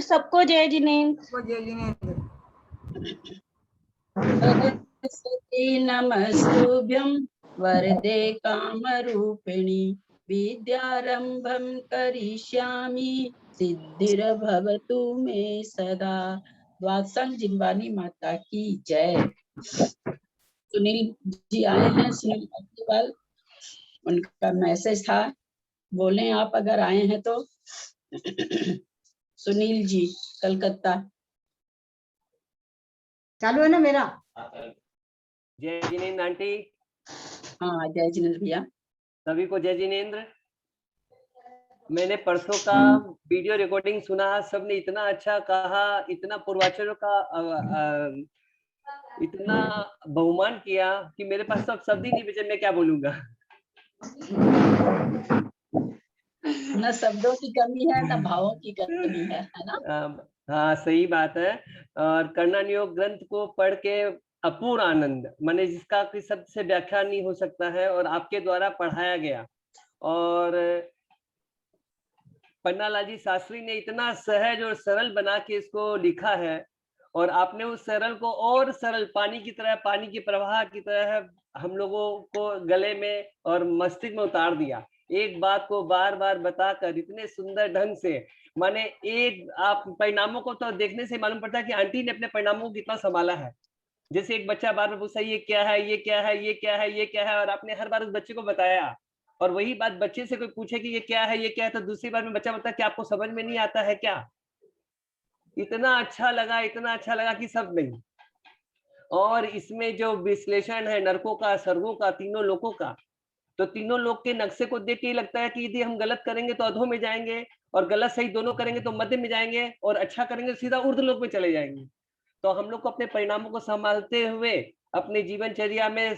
सबको जय जिनेन्द्र। सबको जय जिनेन्द्र। सरस्वती नमस्तुभ्यं वरदे कामरूपिणी विद्यारंभं करिष्यामि सिद्धिर्भवतु मे सदा। द्वादशांग जिनवानी माता की जय। सुनील जी आए हैं, सुनील अग्रवाल, उनका मैसेज था, बोलें आप अगर आए हैं तो। सुनील जी कलकत्ता। चालू है ना मेरा? जय जिनेन्द्र आंटी। हाँ जय जिनेन्द्र भैया। सभी को जय जिनेन्द्र। मैंने परसों का वीडियो रिकॉर्डिंग सुना, सबने इतना अच्छा कहा, इतना पूर्वाचार्यों का इतना बहुमान किया कि मेरे पास सब शब्द ही नहीं बचे, मैं क्या बोलूंगा। न शब्दों की कमी है न भावों की कमी है ना? हाँ सही बात है। और कर्णनियोग ग्रंथ को पढ़ के अपूर्ण आनंद, माने जिसका कोई शब्द से व्याख्या नहीं हो सकता है, और आपके द्वारा पढ़ाया गया। और पन्नालाल शास्त्री ने इतना सहज और सरल बना के इसको लिखा है, और आपने उस सरल को और सरल पानी की तरह, पानी के प्रवाह की तरह हम लोगों को गले में और मस्तिष्क में उतार दिया। एक बात को बार बार बताकर इतने सुंदर ढंग से, माने एक आप परिणामों को तो देखने से मालूम पड़ता है कि आंटी ने अपने परिणामों को कितना संभाला है। जैसे एक बच्चा बार बार पूछता है ये क्या है, ये क्या है, ये क्या है, ये क्या है, और आपने हर बार उस बच्चे को बताया। और वही बात बच्चे से कोई पूछे कि ये क्या है, ये क्या है, तो दूसरी बार में बच्चा बोलता है कि आपको समझ में नहीं आता है क्या। इतना अच्छा लगा, इतना अच्छा लगा कि सब नहीं। और इसमें जो विश्लेषण है नरकों का, स्वर्गों का, तीनों लोकों का, तो तीनों लोक के नक्शे को देख के लगता है कि यदि हम गलत करेंगे तो अधो में जाएंगे, और गलत सही दोनों करेंगे तो मध्य में जाएंगे, और अच्छा करेंगे तो सीधा ऊर्ध्व लोक में चले जाएंगे। तो हम लोग को अपने परिणामों को संभालते हुए अपने जीवनचर्या में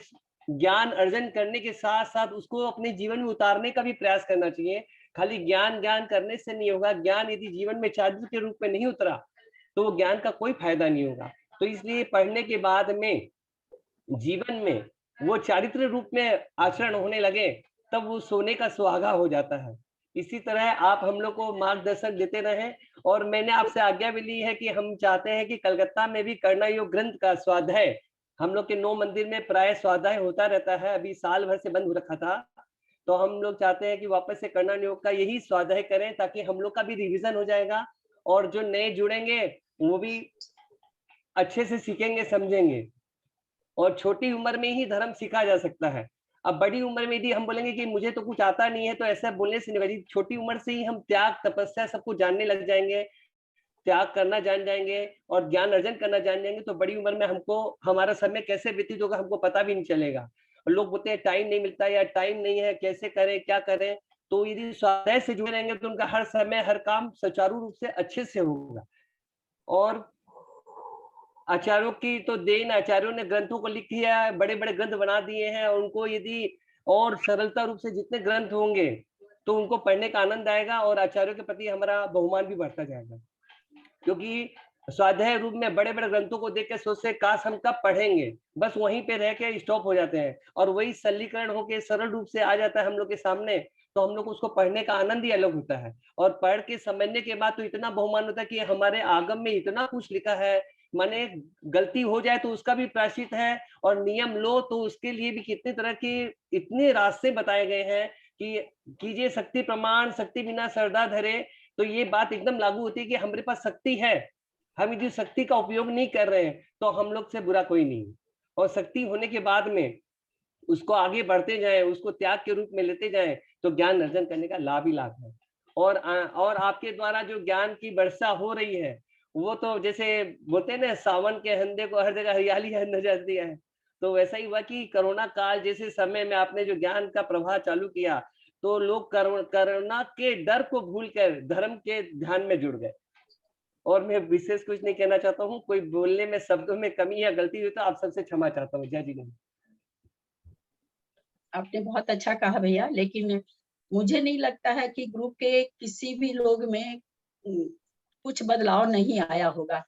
ज्ञान अर्जन करने के साथ साथ उसको अपने जीवन में उतारने का भी प्रयास करना चाहिए। खाली ज्ञान ज्ञान करने से नहीं होगा। ज्ञान यदि जीवन में चारित्र के रूप में नहीं उतरा तो वो ज्ञान का कोई फायदा नहीं होगा। तो इसलिए पढ़ने के बाद में जीवन में वो चारित्र रूप में आचरण होने लगे, तब वो सोने का सुहागा हो जाता है। इसी तरह आप हम लोग को मार्गदर्शन देते रहें। और मैंने आपसे आज्ञा भी ली है कि हम चाहते हैं कि कलकत्ता में भी कर्णयोग ग्रंथ का स्वाध्याय, हम लोग के 9 मंदिर में प्राय स्वाध्याय होता रहता है, अभी साल भर से बंद हो रखा था, तो हम लोग चाहते हैं कि वापस से कर्णयोग का यही स्वाध्याय करें, ताकि हम लोग का भी रिविजन हो जाएगा, और जो नए जुड़ेंगे वो भी अच्छे से सीखेंगे, समझेंगे। और छोटी उम्र में ही धर्म सीखा जा सकता है। अब बड़ी उम्र में यदि हम बोलेंगे कि मुझे तो कुछ आता नहीं है, तो ऐसा बोलने से नहीं होगा। छोटी उम्र से ही हम त्याग, तपस्या सब कुछ जानने लग जाएंगे, त्याग करना जान जाएंगे और ज्ञान अर्जन करना जान जाएंगे, तो बड़ी उम्र में हमको हमारा समय कैसे व्यतीत होगा हमको पता भी नहीं चलेगा। और लोग बोलते हैं टाइम नहीं मिलता या टाइम नहीं है, कैसे करें, क्या करें। तो यदि स्वाध्याय से जुड़े रहेंगे तो उनका हर समय हर काम सुचारू रूप से अच्छे से होगा। और आचार्यों की तो देन, आचार्यों ने ग्रंथों को लिख दिया है, बड़े बड़े ग्रंथ बना दिए हैं, और उनको यदि और सरलता रूप से जितने ग्रंथ होंगे तो उनको पढ़ने का आनंद आएगा, और आचार्यों के प्रति हमारा बहुमान भी बढ़ता जाएगा। क्योंकि स्वाध्याय रूप में बड़े बड़े ग्रंथों को देख के सोचते काश हम कब पढ़ेंगे, बस वहीं पे रह के स्टॉप हो जाते हैं, और वही सरलीकरण होके सरल रूप से आ जाता है हम लोग के सामने, तो हम लोग उसको पढ़ने का आनंद ही अलग होता है। और पढ़ के समझने के बाद तो इतना बहुमान होता है कि हमारे आगम में इतना कुछ लिखा है, माने गलती हो जाए तो उसका भी प्रायश्चित है, और नियम लो तो उसके लिए भी कितने तरह के इतने रास्ते बताए गए हैं कि कीजिए शक्ति प्रमाण, शक्ति बिना श्रद्धा धरे। तो ये बात एकदम लागू होती है कि हमारे पास शक्ति है, हम यदि शक्ति का उपयोग नहीं कर रहे हैं तो हम लोग से बुरा कोई नहीं। और शक्ति होने के बाद में उसको आगे बढ़ते जाएं, उसको त्याग के रूप में लेते जाएं, तो ज्ञान अर्जन करने का लाभ ही लाभ है। और आपके द्वारा जो ज्ञान की वर्षा हो रही है, वो तो जैसे बोलते हैं ना, सावन के हंधे को हर जगह हरियाली नजर जाती है, तो वैसा ही हुआ कि कोरोना काल जैसे समय में आपने जो ज्ञान का प्रवाह चालू किया, तो लोग कोरोना के डर को भूलकर धर्म के ध्यान में जुड़ गए। और मैं विशेष कुछ नहीं कहना चाहता हूँ, कोई बोलने में शब्दों में कमी या गलती हुई तो आप सबसे क्षमा चाहता हूँ। जय जी। आपने बहुत अच्छा कहा भैया, लेकिन मुझे नहीं लगता है कि ग्रुप के किसी भी लोग में कुछ बदलाव नहीं आया होगा,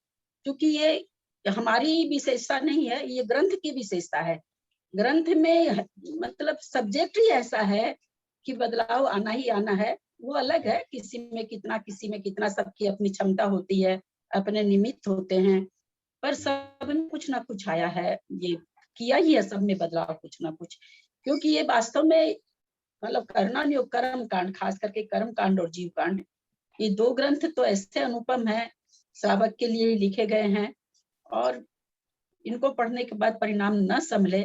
क्योंकि ये हमारी विशेषता नहीं है, ये ग्रंथ की विशेषता है। ग्रंथ में मतलब सब्जेक्ट ही ऐसा है कि बदलाव आना ही आना है। वो अलग है, किसी में कितना, सबकी अपनी क्षमता होती है, अपने निमित्त होते हैं, पर सब में कुछ ना कुछ आया है, ये किया ही है सब में बदलाव कुछ ना कुछ, क्योंकि ये वास्तव में मतलब करना नहीं, कर्म कांड, खास करके कर्म कांड और जीव कांड, ये 2 ग्रंथ तो ऐसे अनुपम है, श्रावक के लिए ही लिखे गए हैं, और इनको पढ़ने के बाद परिणाम न संभले,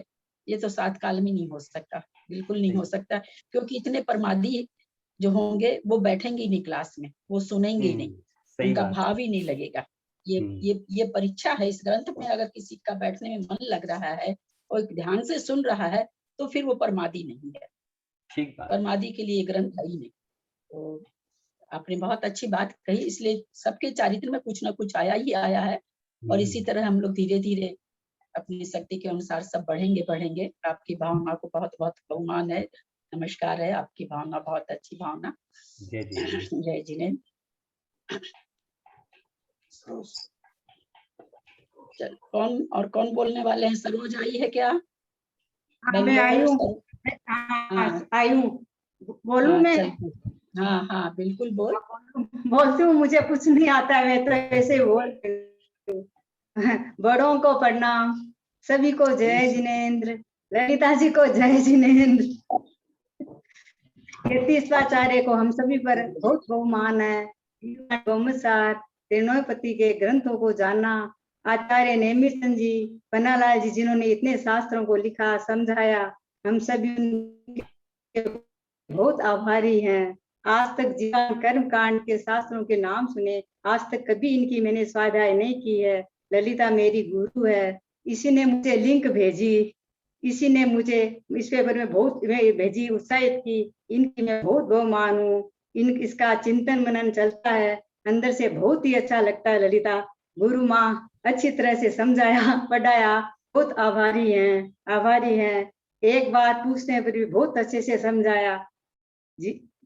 ये तो 7 काल में नहीं हो सकता, बिल्कुल नहीं हो सकता, क्योंकि इतने प्रमादी जो होंगे वो बैठेंगे ही नहीं क्लास में, वो सुनेंगे ही नहीं, सही उनका बात। भाव ही नहीं लगेगा। ये परीक्षा है इस ग्रंथ में, अगर किसी का बैठने में मन लग रहा है और ध्यान से सुन रहा है तो फिर वो प्रमादी नहीं है, ठीक बात। प्रमादी के लिए ग्रंथ है ही नहीं। तो आपने बहुत अच्छी बात कही, इसलिए सबके चारित्र में कुछ ना कुछ आया ही आया है, और इसी तरह हम लोग धीरे धीरे अपनी शक्ति के अनुसार सब बढ़ेंगे। आपकी भावना को बहुत बहुत बहुमान है, नमस्कार है, आपकी भावना बहुत अच्छी भावना। जय जिनेंद्र। जय जिनेंद्र। चल, कौन बोलने वाले हैं? सरोज आई है क्या? मैं आई हूँ, हाँ, आई हूँ, बोलूं मैं? हाँ, बिल्कुल बोल। बोलती हूँ, मुझे कुछ नहीं आता है, मैं तो ऐसे बोल। बड़ों को प्रणाम, सभी को जय जिनेंद्र, ललिता जी को जय जिनेंद्र। यतीश्वराचार्य को हम सभी पर बहुत बहुमान है। तीर्णोपति के ग्रंथों को जाना, आचार्य नेमिचंद जी, पन्नालाल जी, जिन्होंने इतने शास्त्रों को लिखा समझाया, हम सभी उनके बहुत आभारी हैं। आज तक जीवन कर्म कांड के शास्त्रों के नाम सुने, आज तक कभी इनकी मैंने स्वाध्याय नहीं की है। ललिता मेरी गुरु है, इसी ने मुझे लिंक भेजी, इसी ने मुझे इस पेपर में बहुत भेजी, उत्साहित की, इनकी मैं बहुत बहुमान हूँ। इसका चिंतन मनन चलता है, अंदर से बहुत ही अच्छा लगता है। ललिता गुरु माँ अच्छी तरह से समझाया पढ़ाया, बहुत आभारी हैं। एक बार पूछने पर भी बहुत अच्छे से समझाया,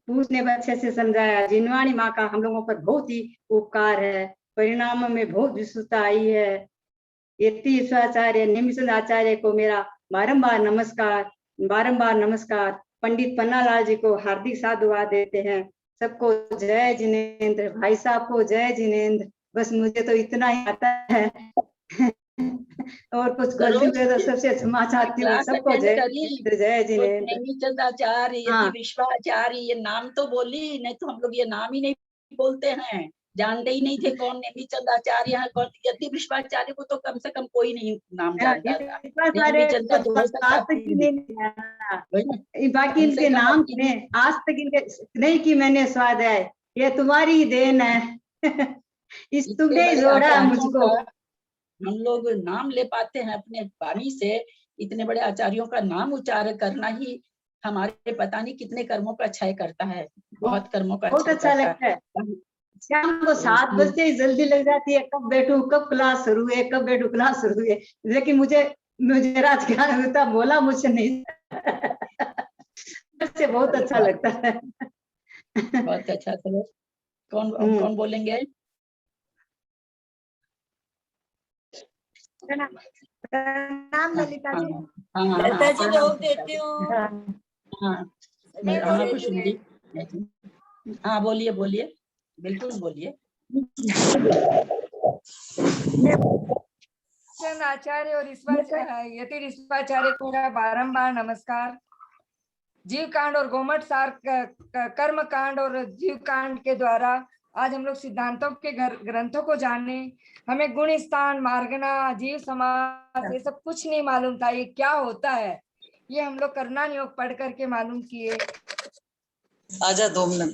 पूछने पर अच्छे से समझाया। जिनवाणी माँ का हम लोगों पर बहुत ही उपकार है, परिणामों में बहुत विशुद्धता आई है। यतीश्वराचार्य नेमिचंद आचार्य को मेरा बारंबार नमस्कार। पंडित पन्नालाल जी को हार्दिक साधुवाद देते हैं। सबको जय जिनेंद्र, भाई साहब को जय जिनेंद्र। बस मुझे तो इतना ही आता है और कुछ गलती हुए तो सबसे क्षमा चाहती हूँ। सबको जय जिनेंद्र। नेमिचंद आचार्य, यति विश्वाचार्य, ये नाम तो बोली, नहीं तो हम लोग ये नाम ही नहीं बोलते हैं, जानते ही नहीं थे कौन नेमिचंद आचार्य है, कौन यति विश्वाचार्य को तो कम से कम कोई नहीं नाम जानता था। बाकी इनके नाम सुने, आज तक इनके नहीं कि मैंने स्वाध्याय, ये तुम्हारी ही देन है। इस तुमने ही जोड़ा है मुझको। हम लोग नाम ले पाते हैं अपने वाणी से, इतने बड़े आचार्यों का नाम उच्चारण करना ही हमारे पता नहीं कितने कर्मों का क्षय करता है, बहुत कर्मों का बहुत अच्छा लगता है। शाम को 7 बजते ही जल्दी लग जाती है, कब बैठूं, कब क्लास शुरू है, कब बैठूं क्लास शुरू है। लेकिन मुझे राज ज्ञान होता, बोला मुझसे नहीं से बहुत अच्छा लगता है। बहुत अच्छा। चलो कौन बोलेंगे? प्रणाम ललिता जी। ललिता जी को देती हूँ। हाँ कुछ नहीं। हाँ बोलिए, बिल्कुल बोलिए। आचार्य और यतीश्वराचार्य को मेरा बारंबार नमस्कार। जीव कांड और गोमट सार कर्म कांड और जीव कांड के द्वारा आज हम लोग सिद्धांतों के ग्रंथों को जाने। हमें गुण स्थान, मार्गना, जीव समास ये सब कुछ नहीं मालूम था, ये क्या होता है, ये हम लोग करना योग पढ़ करके मालूम किए। आजा 2 मिनट।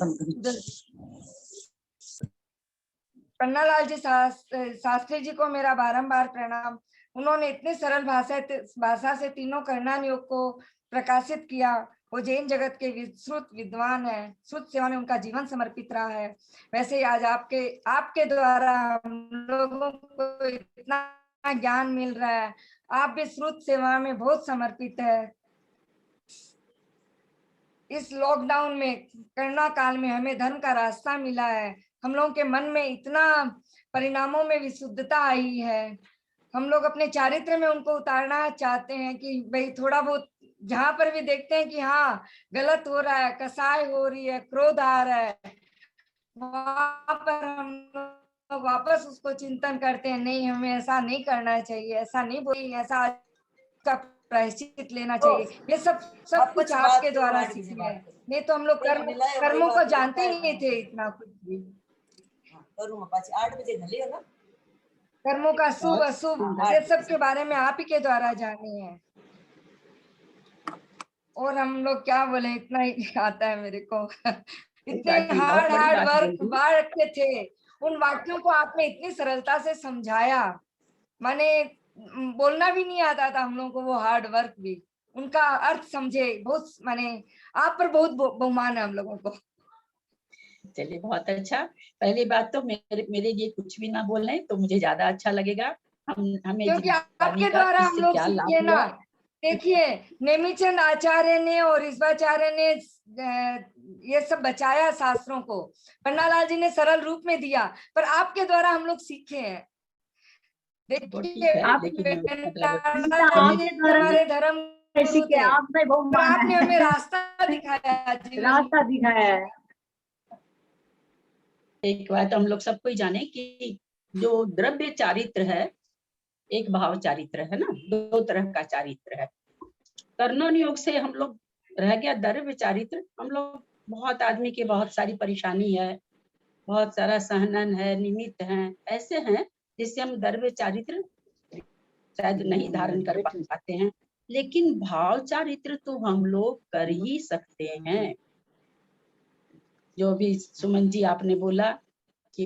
पन्नालाल जी शास्त्री जी को मेरा बारंबार प्रणाम। उन्होंने इतने सरल भाषा से तीनों करणान योग को प्रकाशित किया। वो जैन जगत के विश्रुत विद्वान है, श्रुत सेवा में उनका जीवन समर्पित रहा है। वैसे ही आज आपके द्वारा हम लोगों को इतना ज्ञान मिल रहा है। आप भी श्रुत सेवा में बहुत समर्पित है। इस लॉकडाउन में, कोरोना काल में हमें धर्म का रास्ता मिला है। हम लोगों के मन में इतना परिणामों में विशुद्धता आई है। हम लोग अपने चारित्र में उनको उतारना चाहते हैं कि भाई थोड़ा बहुत जहां पर भी देखते हैं कि हाँ गलत हो रहा है, कसाई हो रही है, क्रोध आ रहा है, वहां पर हम लोग वापस उसको चिंतन करते हैं, नहीं हमें ऐसा नहीं करना चाहिए, ऐसा नहीं बोली, ऐसा का प्रायश्चित लेना चाहिए। ये सब कुछ आपके द्वारा सीखे हैं, नहीं तो हम लोग कर्मों को जानते ही नहीं थे इतना कुछ भी। कर्मों का शुभ अशुभ ये सब के बारे में आप ही के द्वारा जाने हैं। और हम लोग क्या बोले, इतना ही आता है मेरे को। इतने हार्ड वाक्य थे, उन वाक्यों को आपने इतनी सरलता से समझाया, माने बोलना भी नहीं आता था हम लोगों को, वो हार्ड वर्क भी उनका अर्थ समझे, बहुत माने आप पर बहुत बहुमान है हम लोगों को। चलिए बहुत अच्छा। पहली बात तो मेरे लिए कुछ भी ना बोले तो मुझे ज्यादा अच्छा लगेगा। हमें क्योंकि आपके द्वारा हम लोग सीखे ना। देखिए नेमिचंद आचार्य ने और ईश्वराचार्य ने ये सब बचाया शास्त्रों को, पन्नालाल जी ने सरल रूप में दिया, पर आपके द्वारा हम लोग सीखे हैं। देखिए हमारे धर्म आपने हमें रास्ता दिखाया, रास्ता दिखाया है। एक बात हम लोग सबको ही जाने कि जो द्रव्य चारित्र है, एक भाव चारित्र है ना, दो तरह का चारित्र है। कर्णन योग से हम लोग रह गया द्रव्य चारित्र। हम लोग बहुत आदमी की बहुत सारी परेशानी है, बहुत सारा सहनन है, निमित्त है, ऐसे हैं जिससे हम द्रव्य चारित्र शायद नहीं धारण कर पाते हैं, लेकिन भाव चारित्र तो हम लोग कर ही सकते हैं। जो भी सुमन जी आपने बोला कि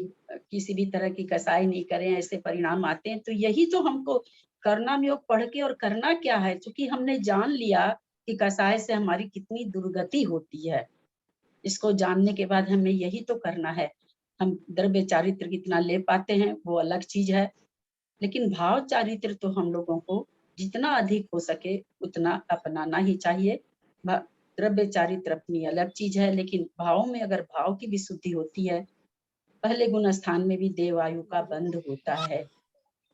किसी भी तरह की कसाई नहीं करें, ऐसे परिणाम आते हैं, तो यही तो हमको कर्णम योग पढ़ के और करना क्या है, क्योंकि हमने जान लिया कि कसाई से हमारी कितनी दुर्गति होती है। इसको जानने के बाद हमें यही तो करना है। हम द्रव्य चारित्र कितना ले पाते हैं वो अलग चीज है, लेकिन भाव चारित्र तो हम लोगों को जितना अधिक हो सके उतना अपनाना ही चाहिए। द्रव्य चारित्र अपनी अलग चीज है, लेकिन भाव में अगर भाव की विशुद्धि होती है, पहले गुण स्थान में भी देवायु का बंध होता है।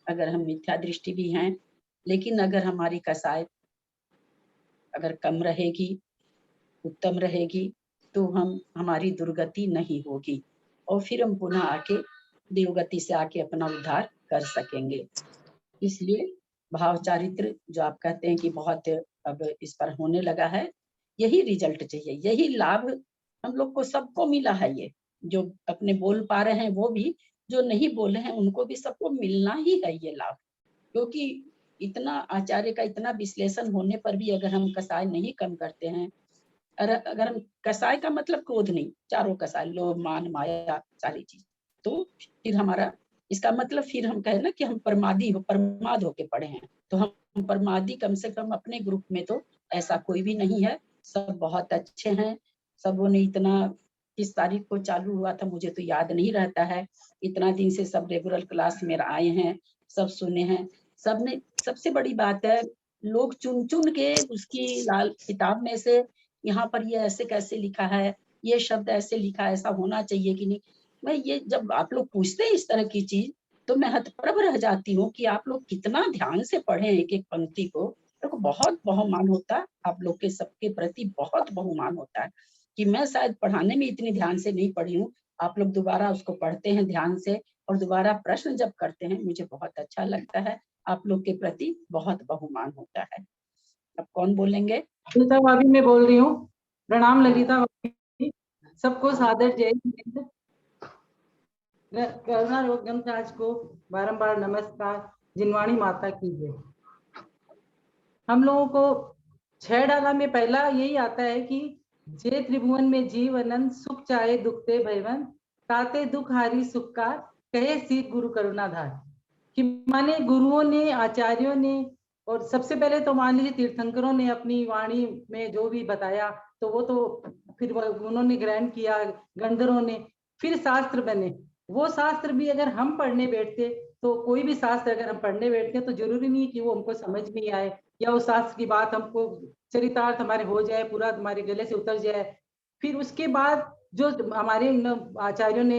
अगर हम मिथ्या दृष्टि भी हैं, लेकिन अगर हमारी कसाय अगर कम रहेगी, उत्तम रहेगी, तो हमारी दुर्गति नहीं होगी और फिर हम पुनः आके देवगति से आके अपना उद्धार कर सकेंगे। इसलिए भाव चारित्र जो आप कहते हैं कि बहुत अब इस पर होने लगा है, यही रिजल्ट चाहिए, यही लाभ हम लोग को सबको मिला है। ये जो अपने बोल पा रहे हैं वो भी, जो नहीं बोले हैं उनको भी, सबको मिलना ही है ये लाभ। क्योंकि इतना आचार्य का इतना विश्लेषण होने पर भी अगर हम कसाय नहीं कम करते हैं, अगर हम कसाय का मतलब क्रोध नहीं, चारों कसाय, लोभ मान माया सारी चीज, तो फिर हमारा इसका मतलब फिर हम कहे ना कि हम प्रमाद होके पड़े हैं। तो हम प्रमादी कम से कम अपने ग्रुप में तो ऐसा कोई भी नहीं है, सब बहुत अच्छे हैं। सबों ने इतना, किस तारीख को चालू हुआ था मुझे तो याद नहीं रहता है, इतना दिन से सब रेगुलर क्लास में आए हैं, सब सुने हैं। सबने, सबसे बड़ी बात है, लोग चुन चुन के उसकी लाल किताब में से यहाँ पर ये ऐसे कैसे लिखा है, ये शब्द ऐसे लिखा है, ऐसा होना चाहिए कि नहीं। मैं ये जब आप लोग पूछते हैं इस तरह की चीज, तो मैं हतप्रभ रह जाती हूँ कि आप लोग कितना ध्यान से पढ़े एक एक पंक्ति को। मेरे को बहुत बहुमान होता है आप लोग के सबके प्रति, बहुत बहुमान होता है कि मैं शायद पढ़ाने में इतनी ध्यान से नहीं पढ़ी हूँ। आप लोग दोबारा उसको पढ़ते हैं ध्यान से और दोबारा प्रश्न जब करते हैं, मुझे बहुत अच्छा लगता है। आप लोग के प्रति बहुत बहुमान होता है। अब कौन बोलेंगे? ललिता भाभी मैं बोल रही हूँ। प्रणाम ललिता भाभी, सबको सादर जय हिंद। करुणा योगम राज को बारंबार नमस्कार। जिनवाणी माता की जय। हम लोगों को 6 डाला में पहला यही आता है कि जे त्रिभुवन में जीव अनंत, सुख चाहे दुखते भयवन, ताते दुख हारी सुख का, कहे सीख गुरु करुणाधार। कि माने गुरुओं ने, आचार्यों ने, और सबसे पहले तो मान लीजिए तीर्थंकरों ने अपनी वाणी में जो भी बताया, तो वो तो फिर उन्होंने ग्रहण किया, गंधर्वों ने, फिर शास्त्र बने। वो शास्त्र भी अगर हम पढ़ने बैठते, तो कोई भी शास्त्र अगर हम पढ़ने बैठते तो जरूरी नहीं कि वो हमको समझ नहीं आए, या उस शास्त्र की बात हमको चरितार्थ हमारे हो जाए, पूरा हमारे गले से उतर जाए। फिर उसके बाद जो हमारे आचार्यों ने,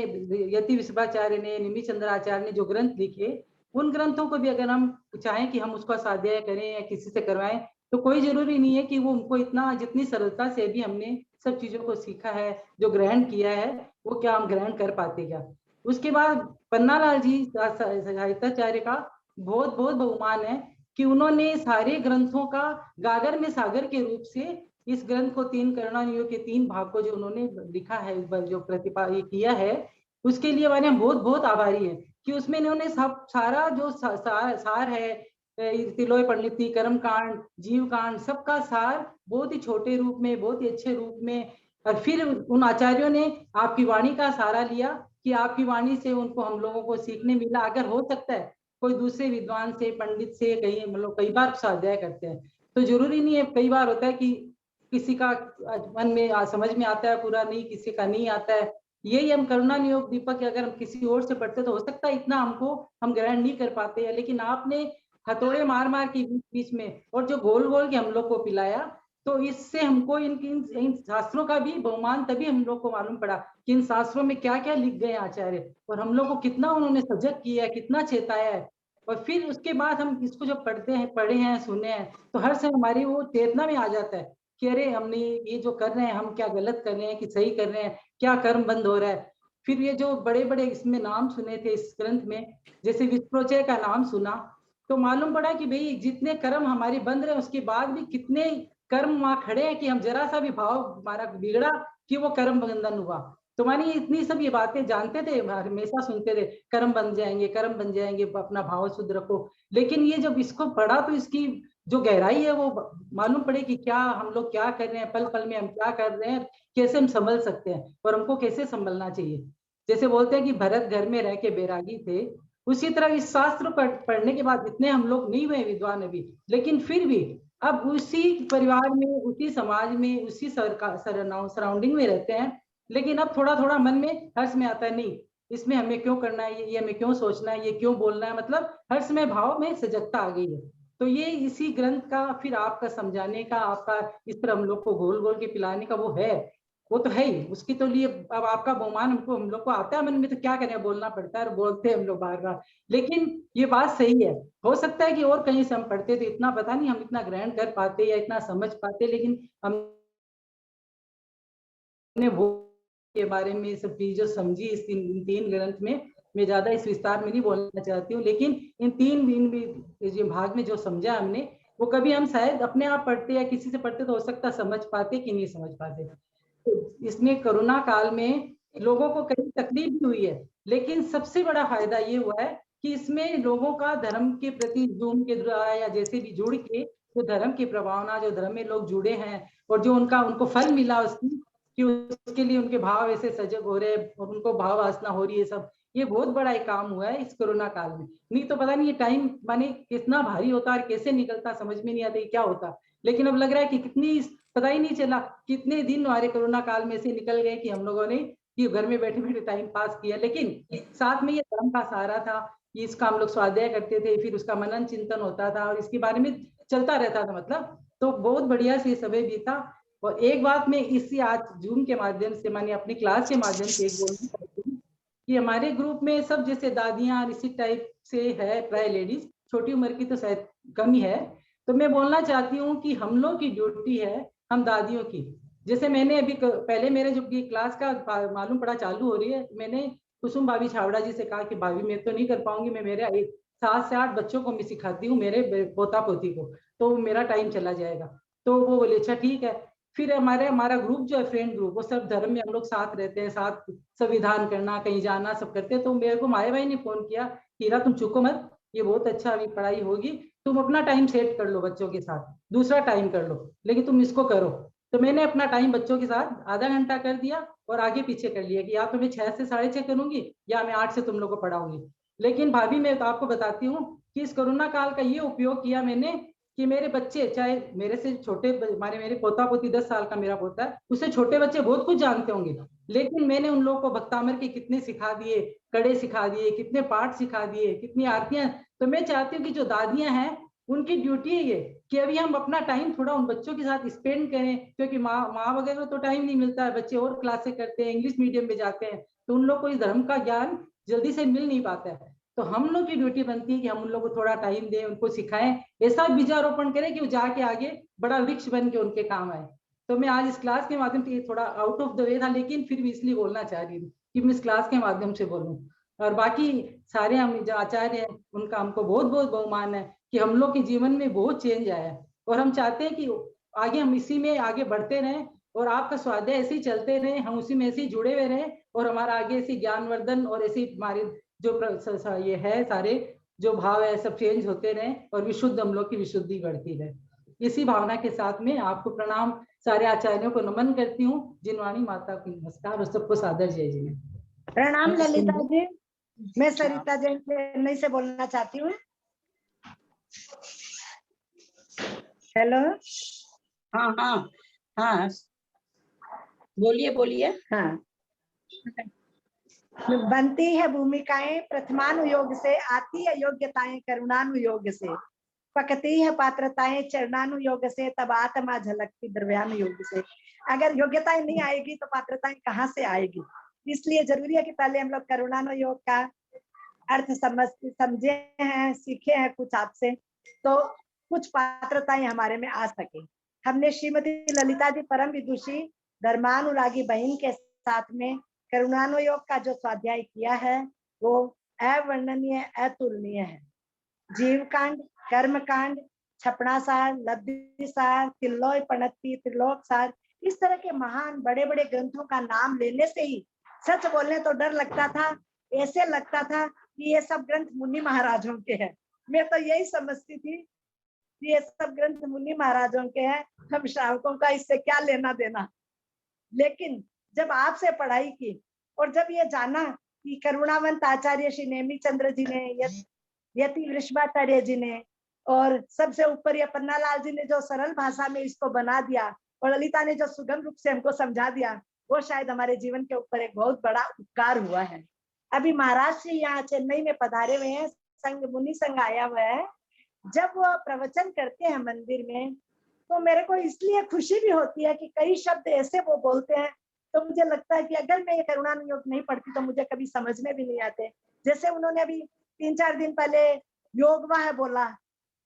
यति विश्वाचार्य ने, निमिचंद्राचार्य ने जो ग्रंथ लिखे, उन ग्रंथों को भी अगर हम चाहें कि हम उसका स्वाध्याय करें या किसी से करवाएं, तो कोई जरूरी नहीं है कि वो उनको इतना, जितनी सरलता से भी हमने सब चीजों को सीखा है, जो ग्रहण किया है, वो क्या हम ग्रहण कर पाते क्या। उसके बाद पन्नालाल जी साहित्याचार्य का बहुत बहुत बहुमान है कि उन्होंने सारे ग्रंथों का गागर में सागर के रूप से इस ग्रंथ को 3 करुणानिधियों के 3 भाग को जो उन्होंने लिखा है, इस बार जो किया है, उसके लिए मैंने बहुत बहुत आभारी है कि उसमें इन्होंने सब सारा जो सार है, तिलोय पंडिती, कर्म कांड, जीव कांड, सबका सार बहुत ही छोटे रूप में, बहुत ही अच्छे रूप में, और फिर उन आचार्यों ने आपकी वाणी का सहारा लिया कि आपकी वाणी से उनको हम लोगों को सीखने मिला। अगर हो सकता है कोई दूसरे विद्वान से, पंडित से कहीं, मतलब कई बार स्वाध्याय करते हैं तो जरूरी नहीं है, कई बार होता है कि किसी का मन में समझ में आता है पूरा, नहीं किसी का नहीं आता है। यही हम करुणा नियोग दीपक अगर हम किसी और से पढ़ते तो हो सकता है इतना हमको हम ग्रहण नहीं कर पाते हैं, लेकिन आपने हथौड़े मार मार के बीच में और जो गोल गोल के हम लोग को पिलाया, तो इससे हमको इन शास्त्रों का भी बहुमान तभी हम लोग को मालूम पड़ा कि इन शास्त्रों में क्या क्या लिख गए आचार्य, और हम लोग को कितना उन्होंने सजग किया है, कितना चेताया है। और फिर उसके बाद हम इसको जब पढ़े हैं, सुने हैं, तो हर समय हमारी वो चेतना में आ जाता है कि अरे हमने ये जो कर रहे हैं, हम क्या गलत कर रहे हैं कि सही कर रहे हैं, क्या कर्म बंद हो रहा है। फिर ये जो बड़े बड़े इसमें नाम सुने थे इस ग्रंथ में, जैसे विप्रोचय का नाम सुना, तो मालूम पड़ा कि भाई जितने कर्म हमारे बंद रहे, उसके बाद भी कितने कर्म वहां खड़े हैं कि हम जरा सा भी भाव हमारा बिगड़ा कि वो कर्म बंधन हुआ। तो मानिए इतनी सब ये बातें जानते थे, हमेशा सुनते थे, कर्म बन जाएंगे, कर्म बन जाएंगे, अपना भाव शुद्ध रखो। लेकिन ये जब इसको पढ़ा तो इसकी जो गहराई है वो मालूम पड़े कि क्या हम लोग क्या कर रहे हैं, पल पल में हम क्या कर रहे हैं, कैसे हम संभल सकते हैं और हमको कैसे संभलना चाहिए। जैसे बोलते हैं कि भरत घर में रह के बैरागी थे, उसी तरह इस शास्त्र पढ़ने के बाद इतने हम लोग नहीं हुए विद्वान अभी, लेकिन फिर भी अब उसी परिवार में, उसी समाज में, उसी सराउंडिंग में रहते हैं, लेकिन अब थोड़ा थोड़ा मन में हर्ष में आता है, नहीं इसमें हमें क्यों करना है, ये हमें क्यों सोचना है, ये क्यों बोलना है, मतलब हर समय भाव में सजगता आ गई है। तो ये इसी ग्रंथ का फिर आपका समझाने का, आपका इस तरह हम लोग को गोल गोल के पिलाने का वो है, वो तो है ही। उसकी तो लिए अब आपका बहुमान हमको, हम लोग को आता है मन में, तो क्या करें, बोलना पड़ता है और बोलते हैं हम लोग बार बार। लेकिन ये बात सही है, हो सकता है कि और कहीं से हम पढ़ते तो इतना पता नहीं हम इतना ग्रहण कर पाते या इतना समझ पाते, लेकिन हमने वो के बारे में सब चीजें समझी इस तीन ग्रंथ में। मैं ज्यादा इस विस्तार में नहीं बोलना चाहती हूँ, लेकिन इन तीन भाग में जो समझा हमने, वो कभी हम शायद अपने आप पढ़ते या किसी से पढ़ते तो हो सकता समझ पाते कि नहीं समझ पाते। इसमें कोरोना काल में लोगों को कई तकलीफ भी हुई है, लेकिन सबसे बड़ा फायदा ये हुआ है कि इसमें लोगों का धर्म के प्रति जूम के द्वारा या जैसे भी जुड़ के जो धर्म की प्रभावना, जो धर्म में लोग जुड़े हैं और जो उनको फल मिला उसकी, कि उसके लिए उनके भाव ऐसे सजग हो रहे और उनको भाव वासना हो रही है, सब ये बहुत बड़ा एक काम हुआ है इस कोरोना काल में। नहीं तो पता नहीं ये टाइम माने कितना भारी होता और कैसे निकलता, समझ में नहीं आता क्या होता। लेकिन अब लग रहा है कि कितनी, पता ही नहीं चला कितने दिन हमारे कोरोना काल में से निकल गए कि हम लोगों ने कि घर में बैठे बैठे टाइम पास किया। लेकिन साथ में ये धर्म का सहारा था कि इसका हम लोग स्वाध्याय करते थे, फिर उसका मनन चिंतन होता था और इसके बारे में चलता रहता था, मतलब तो बहुत बढ़िया से समय बीता। और एक बात मैं इसी आज जूम के माध्यम से, माने अपनी क्लास के माध्यम से एक बोलना चाहती हूँ कि हमारे ग्रुप में सब जैसे दादियां इसी टाइप से है, प्राय लेडीज, छोटी उम्र की तो शायद कम ही है। तो मैं बोलना चाहती हूँ कि हम लोग की ड्यूटी है, हम दादियों की, जैसे मैंने अभी पहले मेरे जो क्लास का मालूम पड़ा चालू हो रही है, मैंने कुसुम भाभी छावड़ा जी से कहा कि भाभी मैं तो नहीं कर पाऊंगी, मैं मेरे 7 से 8 बच्चों को मैं सिखाती हूँ, मेरे पोता पोती को, तो मेरा टाइम चला जाएगा। तो वो बोले अच्छा ठीक है। फिर हमारा ग्रुप जो है, फ्रेंड ग्रुप, वो सब धर्म में हम लोग साथ रहते हैं, साथ संविधान करना, कहीं जाना सब करते हैं। तो मेरे को माया भाई ने फोन किया, हीरा तुम चुको मत, ये बहुत अच्छा अभी पढ़ाई होगी, तुम अपना टाइम सेट कर लो बच्चों के साथ, दूसरा टाइम कर लो, लेकिन तुम इसको करो। तो मैंने अपना टाइम बच्चों के साथ आधा घंटा कर दिया और आगे पीछे कर लिया कि या तो मैं 6 से 6:30 करूंगी या मैं 8 से तुम लोग को पढ़ाऊंगी। लेकिन भाभी मैं तो आपको बताती हूँ कि इस कोरोना काल का ये उपयोग किया मैंने कि मेरे बच्चे, चाहे मेरे से छोटे, मेरे पोता पोती 10 साल का मेरा पोता है, उससे छोटे बच्चे बहुत कुछ जानते होंगे, लेकिन मैंने उन लोगों को भक्तामर के कितने सिखा दिए, कड़े सिखा दिए, कितने पाठ सिखा दिए, कितनी आरतियां। तो मैं चाहती हूँ कि जो दादियां हैं उनकी ड्यूटी है ये कि अभी हम अपना टाइम थोड़ा उन बच्चों के साथ स्पेंड करें, क्योंकि माँ वगैरह तो टाइम नहीं मिलता है, बच्चे और क्लासे करते हैं, इंग्लिश मीडियम में जाते हैं, तो उन लोग को इस धर्म का ज्ञान जल्दी से मिल नहीं पाता है। तो हम लोग की ड्यूटी बनती है कि हम उन लोगों को थोड़ा टाइम दें, उनको सिखाएं, ऐसा बीजारोपण करें कि वो जाके आगे बड़ा वृक्ष बन के उनके काम आए। तो मैं आज इस क्लास के माध्यम से थोड़ा आउट ऑफ द वे था, लेकिन फिर भी इसलिए बोलना चाह रही हूँ कि मैं इस क्लास के माध्यम से बोलूँ। और बाकी सारे हम जो आचार्य हैं उनका हमको बहुत बहुत बहुमान है कि हम लोग के जीवन में बहुत चेंज आया है, और हम चाहते हैं कि आगे हम इसी में आगे बढ़ते रहें, और आपका स्वाध्याय ऐसे ही चलते रहे, हम उसी में ऐसे ही जुड़े हुए रहें, और हमारा आगे ऐसी ज्ञानवर्धन और ऐसी हमारे जो ये है सारे जो भाव है सब चेंज होते रहे, और विशुद्ध हम लोग की विशुद्धि बढ़ती रहे। इसी भावना के साथ में आपको प्रणाम, सारे आचार्यों को नमन करती हूँ। जिनवाणी माता को नमस्कार और सबको सादर जय जी। प्रणाम ललिता जी, मैं सरिता जैन चेन्नई से बोलना चाहती हूँ। हेलो। हाँ हाँ हाँ, बोलिए बोलिए। हाँ, बनती है भूमिकाएं प्रथमानुयोग से, आती है योग्यताएं करुणानुयोग से, पकती है पात्रताएं चरणानुयोग से, तब आत्मा झलकती द्रव्यानुयोग से। अगर योग्यताएं नहीं आएगी तो पात्रताएं कहाँ से आएगी? इसलिए जरूरी है कि पहले हम लोग करुणानुयोग का अर्थ समझे हैं, सीखे हैं कुछ आपसे, तो कुछ पात्रताएं हमारे में आ सके। हमने श्रीमती ललिता जी परम विदुषी धर्मानुरागी बहन के साथ में करुणानुयोग का जो स्वाध्याय किया है वो अवर्णनीय अतुलनीय है। जीव कांड, कर्म कांड, छपड़ा सार, लब्धि सार, तिल्लोय पणत्ति, त्रिलोक सार, इस तरह के महान बड़े बड़े ग्रंथों का नाम लेने से ही सच बोलने तो डर लगता था, ऐसे लगता था कि ये सब ग्रंथ मुनि महाराजों के हैं। मैं तो यही समझती थी कि ये सब ग्रंथ मुनि महाराजों के हैं, हम श्रावकों का इससे क्या लेना देना। लेकिन जब आपसे पढ़ाई की और जब ये जाना कि करुणावंत आचार्य श्री नेमी चंद्र जी ने, यति वृषभाचार्य जी ने, और सबसे ऊपर ये पन्नालाल जी ने जो सरल भाषा में इसको बना दिया, और ललिता ने जो सुगम रूप से हमको समझा दिया, वो शायद हमारे जीवन के ऊपर एक बहुत बड़ा उपकार हुआ है। अभी महाराज जी यहाँ चेन्नई में पधारे हुए हैं, संघ मुनि संघ आया हुआ है। जब वो प्रवचन करते हैं मंदिर में तो मेरे को इसलिए खुशी भी होती है कि कई शब्द ऐसे वो बोलते हैं तो मुझे लगता है कि अगर मैं ये करुणानुयोग नहीं पढ़ती तो मुझे कभी समझ में भी नहीं आते। जैसे उन्होंने अभी 3-4 दिन पहले योगवाह बोला,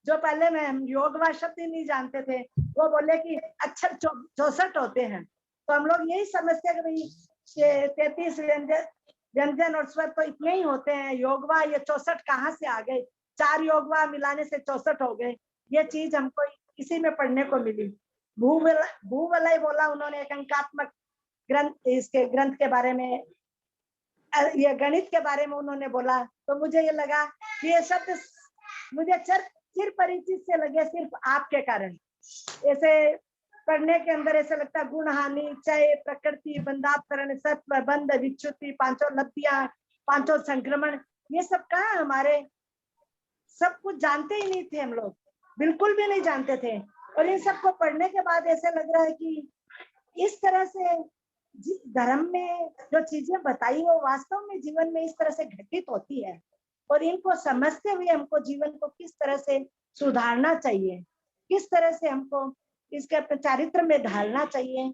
जो पहले मैं योगवाह शब्द ही नहीं जानते थे, वो बोले कि अक्षर 64 होते हैं, तो हम लोग यही समझते हैं कि भाई 33 व्यंजन और स्वर तो इतने ही होते हैं, योगवाह ये 64 कहाँ से आ गए, 4 योगवाह मिलाने से 64 हो गए। ये चीज हमको इसी में पढ़ने को मिली। भूवलय बोला उन्होंने, एक अंकात्मक ग्रंथ, इसके ग्रंथ के बारे में, ये गणित के बारे में उन्होंने बोला, तो मुझे ये लगा कि ये शब्द मुझे चिर परिचित से लगे सिर्फ आपके कारण। ऐसे पढ़ने के अंदर ऐसा लगता है गुण हानि, चय, प्रकृति, बंधापकरण, सत्व, बंध, विच्युति, पांचों लब्धियां, पांचों संक्रमण, ये सब कहाँ हमारे, सब कुछ जानते ही नहीं थे हम लोग, बिल्कुल भी नहीं जानते थे। और इन सबको पढ़ने के बाद ऐसे लग रहा है कि इस तरह से धर्म में जो चीजें बताई वो वास्तव में जीवन में इस तरह से घटित होती है, और इनको समझते हुए हमको जीवन को किस तरह से सुधारना चाहिए, किस तरह से हमको इसके अपने चारित्र में ढालना चाहिए,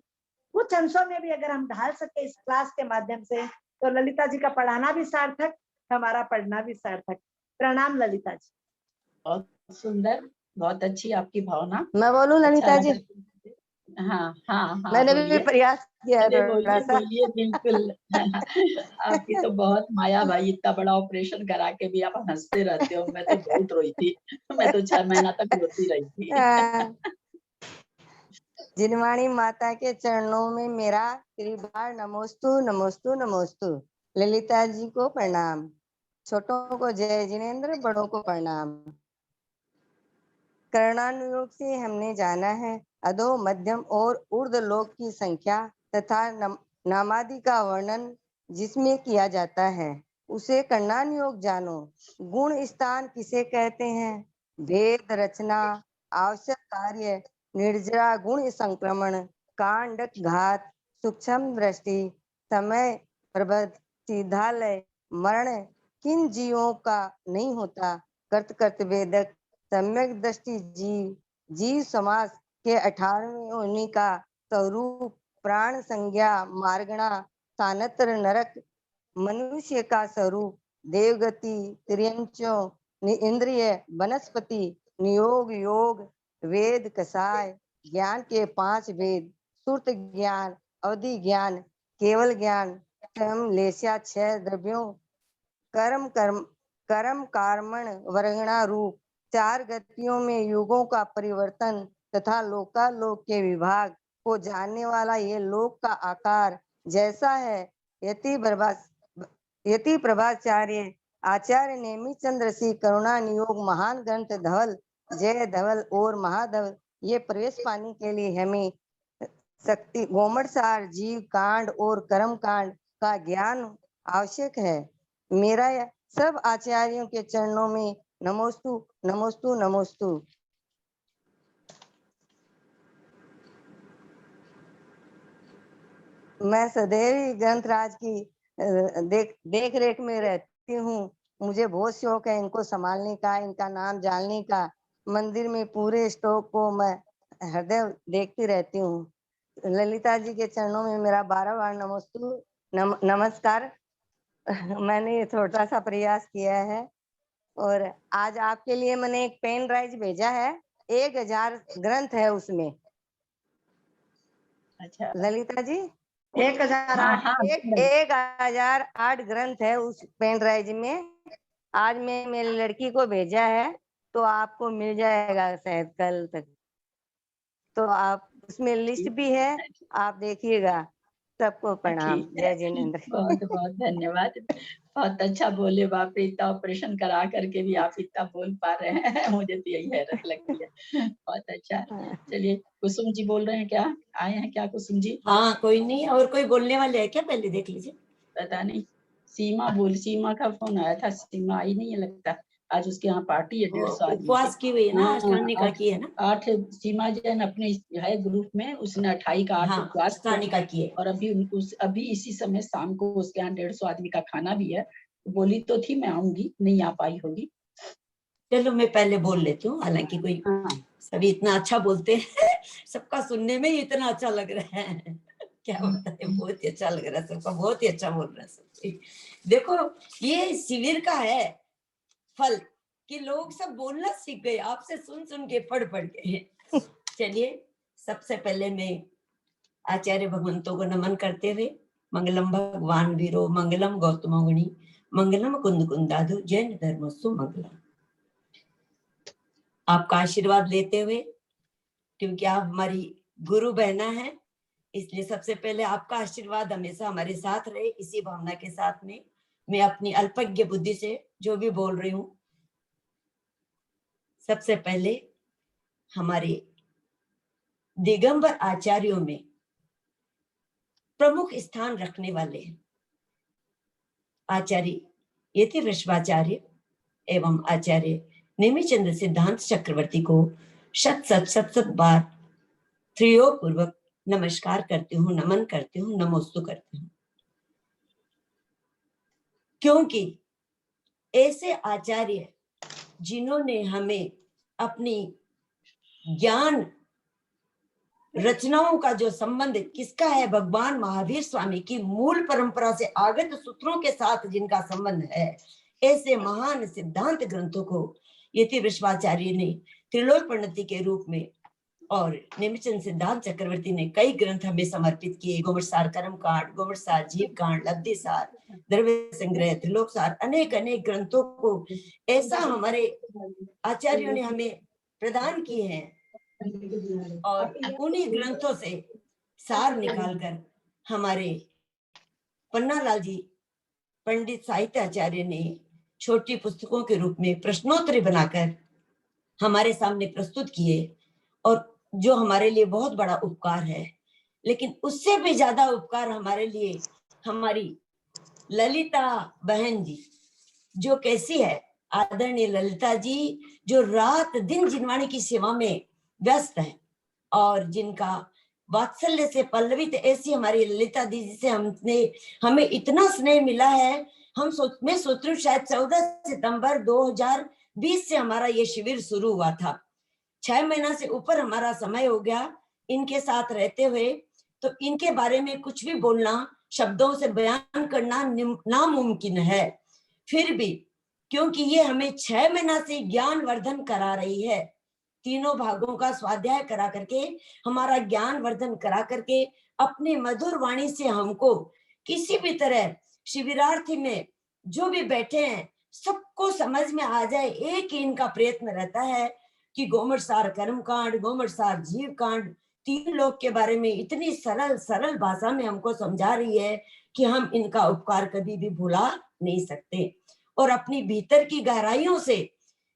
कुछ अंशों में भी अगर हम ढाल सके इस क्लास के माध्यम से, तो ललिता जी का पढ़ाना भी सार्थक, हमारा पढ़ना भी सार्थक। प्रणाम ललिता जी। बहुत सुंदर, बहुत अच्छी आपकी भावना। मैं बोलूं ललिता जी? हाँ हाँ हाँ, मैंने भी प्रयास किया है थोड़ा सा। बोलिए बिल्कुल। आपकी तो बहुत माया भाई, इतना बड़ा ऑपरेशन करा के भी आप हंसते रहते हो। मैं तो बहुत रोई थी, मैं तो 6 महीना तक रोती रही थी। जिनवाणी माता के चरणों में मेरा त्रिबार नमोस्तु नमोस्तु नमोस्तु। ललिता जी को प्रणाम, छोटों को जय जिनेन्द्र, बड़ों को प्रणाम। करुणानुयोग से हमने जाना है अधो, मध्यम और ऊर्ध्व लोक की संख्या तथा नामादि का वर्णन जिसमें किया जाता है उसे करुणानुयोग जानो। गुण स्थान किसे कहते हैं, भेद रचना, आवश्यक कार्य, निर्जरा गुण संक्रमण, कांडक घात, सूक्ष्म दृष्टि, समय प्रबंध, सीधालय, मरण किन जीवों का नहीं होता, कर्त वेदक, सम्यक दृष्टि जीव समास के 18वें योनि का स्वरूप, प्राण संज्ञा, मार्गणा, सानत्र नरक, मनुष्य का स्वरूप, देवगति, त्रियंचो, इंद्रिय, वनस्पति, नियोग, योग, वेद, कसाय, ज्ञान के 5 वेद, सुर्त ज्ञान, अवधि ज्ञान, केवल ज्ञान, स्वयं लेस्या 6 द्रव्यों, कर्म कर्मण वर्गणा रूप, 4 गतियों में युगों का परिवर्तन तथा लोकालोक के विभाग को जानने वाला ये लोक का आकार जैसा है। यति प्रभाचार्य आचार्य नेमित चंद्र श्री करुणा नियोग महान ग्रंथ धवल, जय धवल और महाधवल ये प्रवेश पाने के लिए हमें शक्ति गोमट सार, जीव कांड और कर्म कांड का ज्ञान आवश्यक है। मेरा सब आचार्यों के चरणों में नमोस्तु नमोस्तु नमोस्तु। मैं सदैव ग्रंथराज की देख रेख में रहती हूँ। मुझे बहुत शौक है इनको संभालने का, इनका नाम जानने का। मंदिर में पूरे स्टॉक को मैं हृदय देखती रहती हूँ। ललिता जी के चरणों में मेरा 12 बार नमोस्तु नमस्कार। मैंने छोटा सा प्रयास किया है और आज आपके लिए मैंने एक पेन ड्राइव भेजा है। 1000 ग्रंथ है उसमें। अच्छा ललिता जी 1008 ग्रंथ है उस पेन ड्राइव में। आज मैं मेरी लड़की को भेजा है तो आपको मिल जाएगा शायद कल तक। तो आप उसमें लिस्ट भी है, आप देखिएगा। सबको प्रणाम। जय जिनेन्द्र। बहुत बहुत धन्यवाद। बहुत अच्छा बोले बाप रे, इतना ऑपरेशन करा करके भी आप इतना बोल पा रहे हैं, मुझे तो यही हैरत लगती है। बहुत अच्छा। चलिए कुसुम जी बोल रहे हैं, क्या आए हैं क्या कुसुम जी? हाँ कोई नहीं, और कोई बोलने वाले है क्या? पहले देख लीजिए। पता नहीं, सीमा का फोन आया था। सीमा आई नहीं है लगता, आज उसके यहाँ पार्टी है 150 आदमी। उपवास की हुई है ना, अष्टांगिका की है ना। 8 सीमा जैन अपने है ग्रुप में, उसने 28 का 8 उपवास अष्टांगिका की है। और अभी इसी समय शाम को उसके यहाँ 150 आदमी का खाना भी है। बोली तो थी मैं आऊंगी, नहीं आ पाई होगी। चलो मैं पहले बोल लेती हूँ, हालांकि कोई सभी इतना अच्छा बोलते हैं, सबका सुनने में ही इतना अच्छा लग रहा है। क्या बताए, बहुत ही अच्छा लग रहा है सबका, बहुत ही अच्छा बोल रहा है सब। देखो ये शिविर का है फल कि लोग सब बोलना सीख गए, आपसे सुन के पढ़ के। चलिए सबसे पहले मैं आचार्य भगवंतों को नमन करते हुए, मंगलम भगवान वीरो, मंगलम गौतमोगुणी, मंगलम कुंद कुंदाधु, जैन धर्मस्सु मंगलम। आपका आशीर्वाद लेते हुए, क्योंकि आप हमारी गुरु बहना है, इसलिए सबसे पहले आपका आशीर्वाद हमेशा हमारे साथ रहे। इसी भावना के साथ में मैं अपनी अल्पज्ञ बुद्धि से जो भी बोल रही हूँ, सबसे पहले हमारे दिगंबर आचार्यों में प्रमुख स्थान रखने वाले आचार्य यति वृषभाचार्य एवं आचार्य नेमिचंद्र सिद्धांत चक्रवर्ती को शत बार त्रियोग पूर्वक नमस्कार करती हूँ, नमन करती हूँ, नमोस्तु करती हूँ। क्योंकि ऐसे आचार्य जिन्होंने हमें अपनी ज्ञान रचनाओं का जो संबंध किसका है, भगवान महावीर स्वामी की मूल परंपरा से आगत सूत्रों के साथ जिनका संबंध है, ऐसे महान सिद्धांत ग्रंथों को यति वृषभाचार्य ने त्रिलोक प्रणति के रूप में और नेमिचंद सिद्धांत चक्रवर्ती ने कई ग्रंथ हमें समर्पित किए। गोमटसार कर्म कांड, गोमटसार जीव कांड, लब्धि सार, द्रव्य संग्रह, त्रिलोक सार, अनेक ग्रंथों को ऐसा हमारे आचार्यों ने हमें प्रदान किए हैं और उन्हीं ग्रंथों से सार निकालकर हमारे पन्नालाल जी पंडित साहित्य आचार्य ने छोटी पुस्तकों के रूप में प्रश्नोत्तरी बनाकर हमारे सामने प्रस्तुत किए, और जो हमारे लिए बहुत बड़ा उपकार है। लेकिन उससे भी ज्यादा उपकार हमारे लिए हमारी ललिता बहन जी, जो कैसी है आदरणीय ललिता जी, जो रात दिन जिनवाणी की सेवा में व्यस्त है और जिनका वात्सल्य से पल्लवित ऐसी हमारी ललिता दीदी से हमें इतना स्नेह मिला है। मैं सोच रही हूँ शायद 14 सितंबर 2020 से हमारा ये शिविर शुरू हुआ था। 6 महीना से ऊपर हमारा समय हो गया इनके साथ रहते हुए। तो इनके बारे में कुछ भी बोलना, शब्दों से बयान करना नामुमकिन है। फिर भी क्योंकि ये हमें 6 महीना से ज्ञान वर्धन करा रही है, तीनों भागों का स्वाध्याय करा करके, हमारा ज्ञान वर्धन करा करके, अपनी मधुर वाणी से हमको किसी भी तरह शिविरार्थी में जो भी बैठे हैं सबको समझ में आ जाए। एक ही इनका प्रयत्न रहता है कि गोमटसार कर्मकांड, गोमटसार जीव कांड, 3 लोक के बारे में इतनी सरल सरल भाषा में हमको समझा रही है कि हम इनका उपकार कभी भी भुला नहीं सकते। और अपनी भीतर की गहराइयों से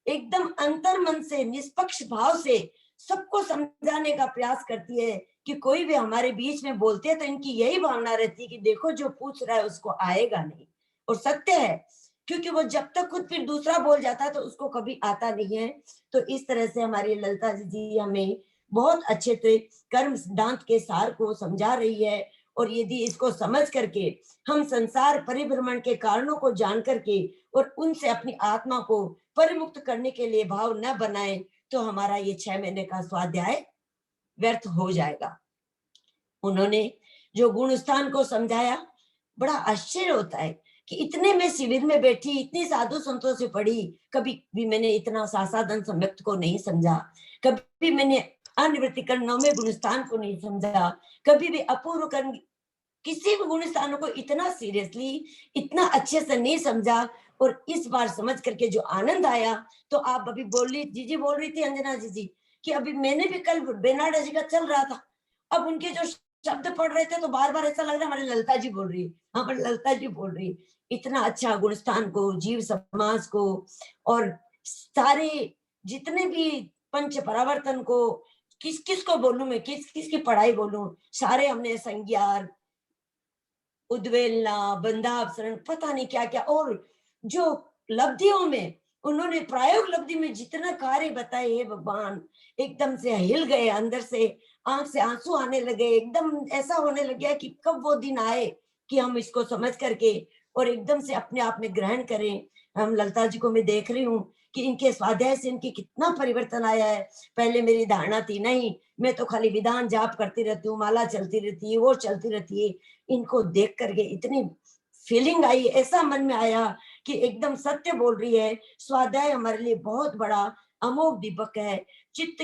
एकदम अंतर मन से निष्पक्ष भाव से सबको समझाने का प्रयास करती है कि कोई भी हमारे बीच में बोलते हैं तो इनकी यही भावना रहती है कि देखो जो पूछ रहा है उसको आएगा नहीं। और सत्य है, क्योंकि वो जब तक खुद फिर दूसरा बोल जाता है तो उसको कभी आता नहीं है। तो इस तरह से हमारी ललिता जी हमें बहुत अच्छे से कर्म सिद्धांत के सार को समझा रही है। और यदि इसको समझ करके हम संसार परिभ्रमण के कारणों को जान करके और उनसे अपनी आत्मा को परिमुक्त करने के लिए भाव न बनाए तो हमारा ये 6 महीने का स्वाध्याय व्यर्थ हो जाएगा। उन्होंने जो गुण स्थान को समझाया, बड़ा आश्चर्य होता है कि इतने में शिविर में बैठी, इतनी साधु संतों से पढ़ी, कभी भी मैंने इतना सासाधन सम्यक्त को नहीं समझा, कभी मैंने अनिवृत्ति कर्म 9वें गुण स्थान को नहीं समझा, कभी भी अपूर्व कर्म किसी भी गुण स्थानों को इतना सीरियसली, इतना अच्छे से नहीं समझा। और इस बार समझ करके जो आनंद आया, तो आप अभी जीजी बोल रही थी अंजना जी कि अभी मैंने भी कल बेनाडा जी का चल रहा था, अब उनके जो शब्द पढ़ रहे थे तो बार बार ऐसा लग रहा है हमारी ललिता जी बोल रही है, हमारी ललिता जी बोल रही है। इतना अच्छा गुणस्थान को, जीव समाज को और सारे जितने भी पंच परावर्तन को, किस किस को बोलूं मैं, किस किस की पढ़ाई बोलूं, सारे हमने संज्ञान, उद्वेलना, बंधावसरण, पता नहीं क्या क्या, और जो लब्धियों में उन्होंने प्रायोग लब्धि में जितना कार्य बताए है भगवान, एकदम से हिल गए, अंदर से आंख से आंसू आने लगे, एकदम ऐसा होने लग गया कि कब वो दिन आए कि हम इसको समझ करके और एकदम से अपने आप में ग्रहण करें। हम ललिता जी को मैं देख रही हूँ कि इनके स्वाध्याय से इनकी कितना परिवर्तन आया है। पहले मेरी धारणा थी नहीं, मैं तो खाली विधान जाप करती रहती हूँ, माला चलती रहती है, वो चलती रहती है। इनको देख करके इतनी फीलिंग आई, ऐसा मन में आया कि एकदम सत्य बोल रही है। स्वाध्याय हमारे लिए बहुत बड़ा अमोघ दीपक है। चित्त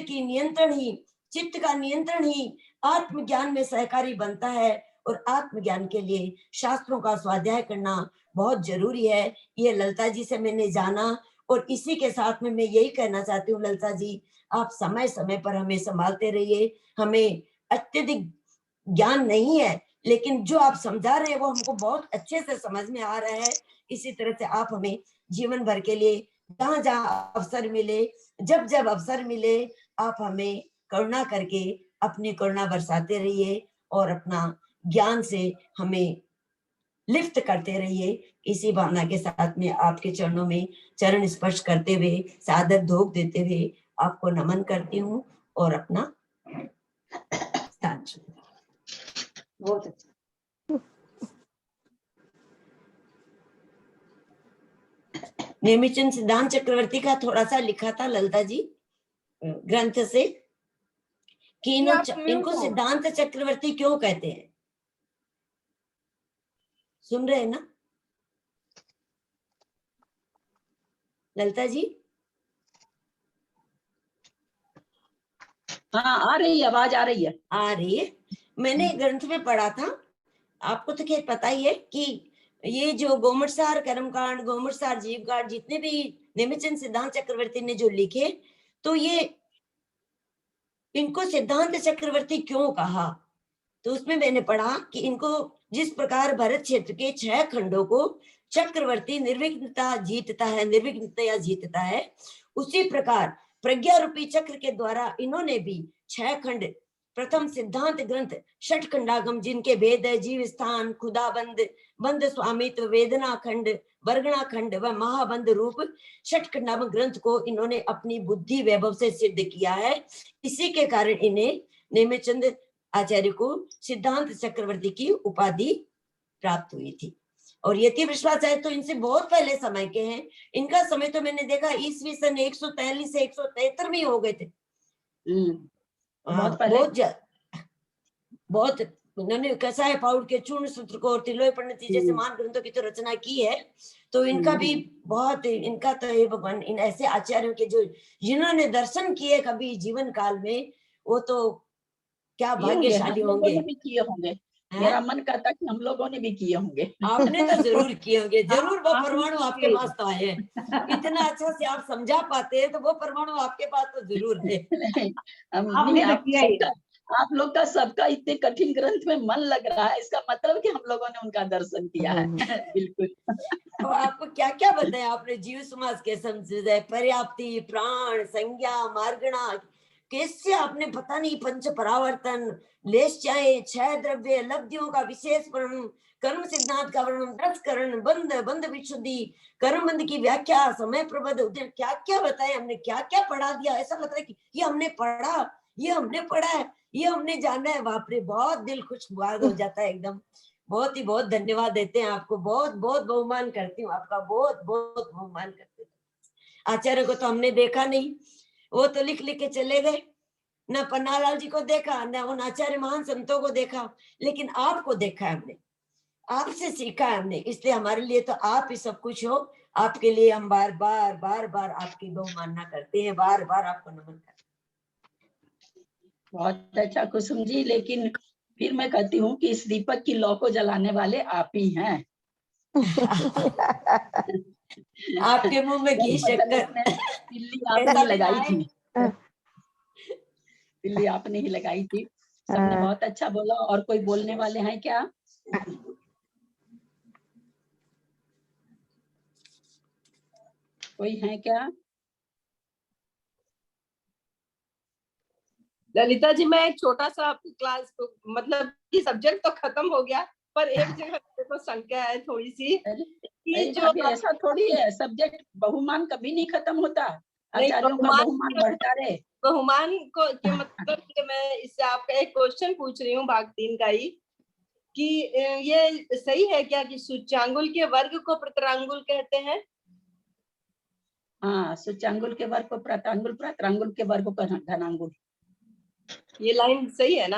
का नियंत्रण ही आत्मज्ञान में सहकारी बनता है और आत्मज्ञान के लिए शास्त्रों का स्वाध्याय करना बहुत जरूरी है। ये ललिता जी से मैंने जाना और इसी के साथ में मैं यही कहना चाहती हूँ, ललिता जी आप समय समय पर हमें संभालते रहिए। हमें अत्यधिक ज्ञान नहीं है, लेकिन जो आप समझा रहे हैं वो हमको बहुत अच्छे से समझ में आ रहा है। इसी तरह से आप हमें जीवन भर के लिए जहां जहां अवसर मिले, जब जब अवसर मिले, आप हमें करुणा करके अपनी करुणा बरसाते रहिए और अपना ज्ञान से हमें लिफ्ट करते रहिए। इसी भावना के साथ में आपके चरणों में चरण स्पर्श करते हुए, सादर धोख देते हुए आपको नमन करती हूँ और अपना स्थान बहुत अच्छा। नेमिचंद सिद्धांत चक्रवर्ती का थोड़ा सा लिखा था ललिता जी ग्रंथ से कि इनको सिद्धांत चक्रवर्ती क्यों कहते हैं। सुन रहे हैं ना ललिता जी? हाँ आ रही है, आवाज आ रही है। आ रही है। मैंने ग्रंथ में पढ़ा था, आपको तो खैर पता ही है कि ये जो गोमटसार कर्मकांड, गोमटसार जीवकांड, जितने भी नेमिचंद सिद्धांत चक्रवर्ती ने जो लिखे, तो ये इनको सिद्धांत चक्रवर्ती क्यों कहा, तो उसमें मैंने पढ़ा कि इनको जिस प्रकार भरत क्षेत्र के 6 खंडों को चक्रवर्ती निर्विघ्नता जीतता है, निर्विघ्नता जीतता है, उसी प्रकार प्रज्ञा रूपी चक्र के द्वारा इन्होंने भी 6 खंड, प्रथम सिद्धांत ग्रंथ, 6 खंडागम जिनके भेद है जीव स्थान, खुदाबंद, बंद स्वामित्व, वेदना खंड, वर्गणा खंड व महाबंद रूप 6 खंडागम ग्रंथ को इन्होंने अपनी बुद्धि वैभव से सिद्ध किया है। इसी के कारण इन्हें नेमिचंद आचार्य को सिद्धांत चक्रवर्ती की उपाधि प्राप्त हुई थी। और यति विश्वाचार्य तो इनसे बहुत पहले समय के हैं। इनका समय तो मैंने देखा ईस्वी सन 143 से 173 में हो गए थे। बहुत इन्होंने कसाय पाउड के चूर्ण सूत्र को और तिलोय पंडित जैसे महान ग्रंथों की तो रचना की है। तो इनका भी बहुत, इनका तो ये भगवान, इन ऐसे आचार्यों के जो जिन्होंने दर्शन किए कभी जीवन काल में, वो तो क्या भाग्यशाली हम लोगों होंगे। ने भी किए होंगे। मेरा मन करता कि हम लोगों ने भी किए होंगे। आपने तो जरूर किए होंगे, जरूर। वो हाँ, परमाणु आपके पास तो आए हैं, इतना अच्छा से आप समझा पाते हैं, तो वो परमाणु आपके पास तो जरूर है। आपने तो किया ही है। आप लोग का सबका इतने कठिन ग्रंथ में मन लग रहा है, इसका मतलब कि हम लोगों ने उनका दर्शन किया है। बिल्कुल। तो आपको क्या क्या बताया आपने जीव समाज के समझ, पर्याप्ति, प्राण, संज्ञा, मार्गणा, कैसे आपने पता नहीं पंच परावर्तन, लेश्चाएं, छह द्रव्य, लब्धियों का विशेष वर्णन, कर्म सिद्धांत का वर्णन, 10 करण, बंध, बंध विशुद्धि, कर्म बंध की व्याख्या, समय प्रबंध, क्या क्या बताया हमने, क्या क्या पढ़ा दिया। ऐसा लगता है कि ये हमने पढ़ा, ये हमने पढ़ा है, ये हमने जाना है। बाप रे, बहुत दिल खुशगवार हो जाता है एकदम। बहुत ही बहुत धन्यवाद देते हैं आपको, बहुत बहुत बहुमान करती हूँ आपका, बहुत बहुत बहुमान करती हूँ। आचार्य को तो हमने देखा नहीं, वो तो लिख लिख के चले गए, न पन्नालाल जी को देखा, न उन आचार्य महान संतों को देखा, लेकिन आपको देखा है हमने, आपसे सीखा है हमने। इसलिए हमारे लिए तो आप ही सब कुछ हो। आपके लिए हम बार बार बार बार आपकी बहुमानना करते हैं, बार बार आपको नमन करते हैं। बहुत अच्छा कुसुम जी, लेकिन फिर मैं कहती हूँ कि इस दीपक की लौ को जलाने वाले आप ही हैं। आपके मुंह में घी शक्कर तिल्ली आपने ही लगाई थी, तिल्ली आपने ही लगाई थी। सबने बहुत अच्छा बोला। और कोई बोलने वाले हैं क्या? कोई है क्या? ललिता जी, मैं एक छोटा सा आपकी क्लास, मतलब कि सब्जेक्ट तो खत्म हो गया, पर एक जगह मेरे को शंका है थोड़ी सी कि जो ऐसा थोड़ी है, सब्जेक्ट बहुमान कभी नहीं खत्म होता, आचार्यों का बहुमान बढ़ता रहे। बहुमान को के मतलब कि मैं इससे आपका एक क्वेश्चन पूछ रही हूँ, भाग 3 का ही, कि ये सही है क्या कि सूच्यांगुल के वर्ग को प्रतरांगुल कहते हैं? हाँ, सूच्यांगुल के वर्ग को प्रतांगुल, प्रतरांगुल के वर्ग को घनांगुल। ये लाइन सही है ना?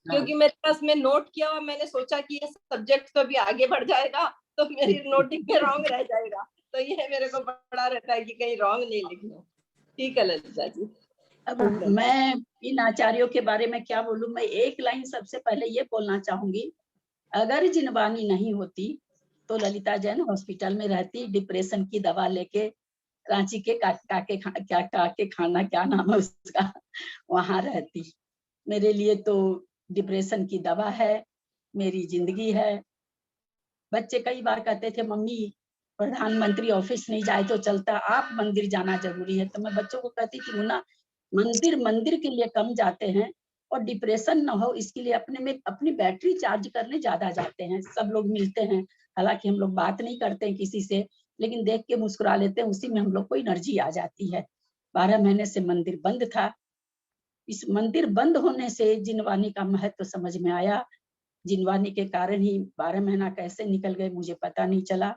क्योंकि मेरे पास में नोट किया हुआ, मैंने सोचा कि ये सब्जेक्ट तो अभी आगे बढ़ जाएगा तो मेरी नोटिंग में रॉन्ग रह जाएगा, तो ये मेरे को बड़ा रहता है कि कहीं रॉन्ग नहीं लिखना। ठीक है ललिता जी। अब मैं इन आचार्यों के बारे में क्या बोलूं। मैं एक लाइन सबसे पहले ये बोलना चाहूंगी, अगर जिनवानी नहीं होती तो ललिता जैन हॉस्पिटल में रहती, डिप्रेशन की दवा लेके, रांची के काके खाना, क्या नाम है उसका, वहां रहती। मेरे लिए तो डिप्रेशन की दवा है, मेरी जिंदगी है। बच्चे कई बार कहते थे, मम्मी प्रधानमंत्री ऑफिस नहीं जाए तो चलता, आप मंदिर जाना जरूरी है। तो मैं बच्चों को कहती थी, मुन्ना मंदिर के लिए कम जाते हैं और डिप्रेशन ना हो इसके लिए अपनी बैटरी चार्ज करने ज्यादा जाते हैं। सब लोग मिलते हैं, हालांकि हम लोग बात नहीं करते हैं किसी से, लेकिन देख के मुस्कुरा लेते हैं, उसी में हम लोग को एनर्जी आ जाती है। 12 महीने से मंदिर बंद था। इस मंदिर बंद होने से जिनवानी का महत्व समझ में आया। जिनवानी के कारण ही 12 महीना कैसे निकल गए मुझे पता नहीं चला।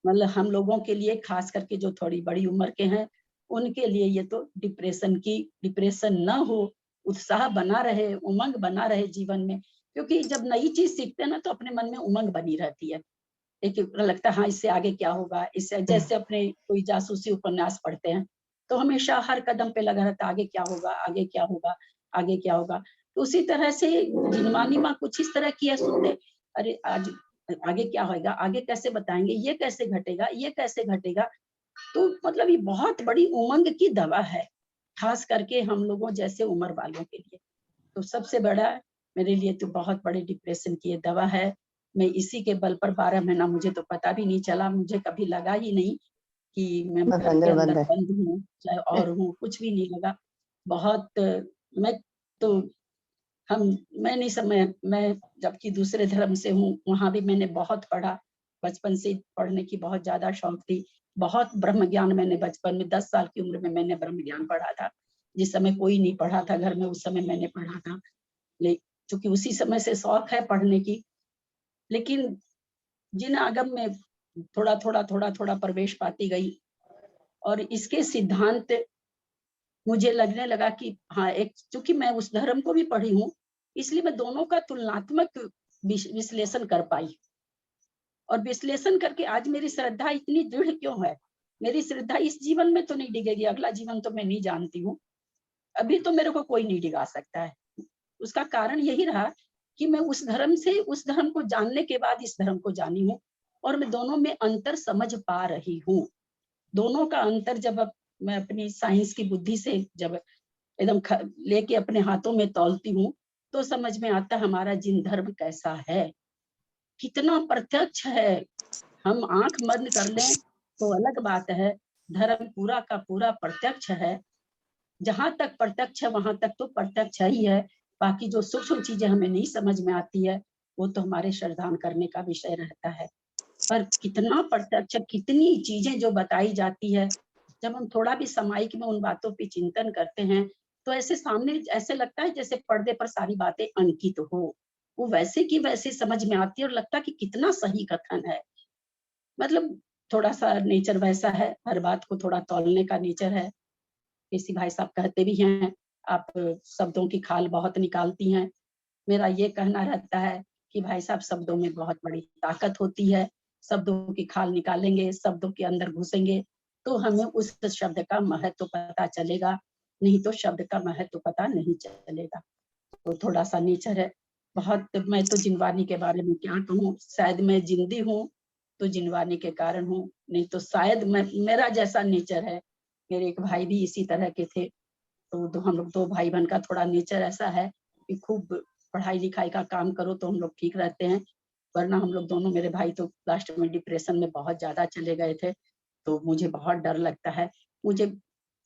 मतलब हम लोगों के लिए, खास करके जो थोड़ी बड़ी उम्र के हैं, उनके लिए ये तो डिप्रेशन न हो, उत्साह बना रहे, उमंग बना रहे जीवन में। क्योंकि जब नई चीज सीखते हैं ना तो अपने मन में उमंग बनी रहती है। एक लगता है हाँ इससे आगे क्या होगा, इससे जैसे अपने कोई जासूसी उपन्यास पढ़ते हैं तो हमेशा हर कदम पे लगा रहता आगे क्या होगा, आगे क्या होगा, आगे क्या होगा। तो उसी तरह से जिनवानी माँ कुछ इस तरह की है, सुनते अरे आज आगे क्या होगा, आगे कैसे बताएंगे, ये कैसे घटेगा, ये कैसे घटेगा। तो मतलब ये बहुत बड़ी उमंग की दवा है, खास करके हम लोगों जैसे उम्र वालों के लिए। तो सबसे बड़ा मेरे लिए तो बहुत बड़े डिप्रेशन की ये दवा है। मैं इसी के बल पर 12 महीना, मुझे तो पता भी नहीं चला, मुझे कभी लगा ही नहीं कि मैं घर के अंदर बंद हूँ, चाहे और हूँ, कुछ भी नहीं लगा। बहुत मैं तो मैं नहीं समय, मैं जबकि दूसरे धर्म से हूँ, वहां भी मैंने बहुत पढ़ा, बचपन से पढ़ने की बहुत ज्यादा शौक थी। बहुत ब्रह्म ज्ञान मैंने बचपन में 10 साल की उम्र में मैंने ब्रह्म ज्ञान पढ़ा था। जिस समय कोई नहीं पढ़ा था घर में, उस समय मैंने पढ़ा था। चूंकि उसी समय से शौक है पढ़ने की, लेकिन जिन आगम में थोड़ा थोड़ा प्रवेश पाती गई और इसके सिद्धांत मुझे लगने लगा कि हाँ, एक चूंकि मैं उस धर्म को भी पढ़ी हूँ, इसलिए मैं दोनों का तुलनात्मक विश्लेषण कर पाई। और विश्लेषण करके आज मेरी श्रद्धा इतनी दृढ़ क्यों है। मेरी श्रद्धा इस जीवन में तो नहीं डिगेगी, अगला जीवन तो मैं नहीं जानती हूँ, अभी तो मेरे को कोई नहीं डिगा सकता है। उसका कारण यही रहा कि मैं उस धर्म से, उस धर्म को जानने के बाद इस धर्म को जानी हूँ, और मैं दोनों में अंतर समझ पा रही हूँ। दोनों का अंतर जब मैं अपनी साइंस की बुद्धि से जब एकदम लेके अपने हाथों में तौलती हूँ, तो समझ में आता हमारा जिन धर्म कैसा है, कितना प्रत्यक्ष है। हम आंख बंद कर लें तो अलग बात है, धर्म पूरा का पूरा प्रत्यक्ष है। जहां तक प्रत्यक्ष है वहां तक तो प्रत्यक्ष ही है, बाकी जो सूक्ष्म चीजें हमें नहीं समझ में आती है वो तो हमारे श्रद्धान करने का विषय रहता है। पर कितना प्रत्यक्ष, कितनी चीजें जो बताई जाती है, जब हम थोड़ा भी सामायिक में उन बातों पे चिंतन करते हैं तो ऐसे सामने ऐसे लगता है जैसे पर्दे पर सारी बातें अंकित हो, वो वैसे की वैसे समझ में आती है और लगता है कि कितना सही कथन है। मतलब थोड़ा सा नेचर वैसा है, हर बात को थोड़ा तौलने का नेचर है। किसी भाई साहब कहते भी हैं आप शब्दों की खाल बहुत निकालती हैं। मेरा ये कहना रहता है कि भाई साहब शब्दों में बहुत बड़ी ताकत होती है, शब्दों की खाल निकालेंगे, शब्दों के अंदर घुसेंगे तो हमें उस शब्द का महत्व पता चलेगा, नहीं तो शब्द का महत्व पता नहीं चलेगा। तो थोड़ा सा नेचर है बहुत। मैं तो जिनवानी के बारे में क्या कहूँ, शायद मैं जिंदी हूँ तो जिनवानी के कारण हूँ, नहीं तो शायद मैं, मेरा जैसा नेचर है। मेरे एक भाई भी इसी तरह के थे, तो हम लोग दो भाई बहन का थोड़ा नेचर ऐसा है कि खूब पढ़ाई लिखाई का काम करो तो हम लोग ठीक रहते हैं, वरना हम लोग दोनों, मेरे भाई तो लास्ट में डिप्रेशन में बहुत ज्यादा चले गए थे। तो मुझे बहुत डर लगता है, मुझे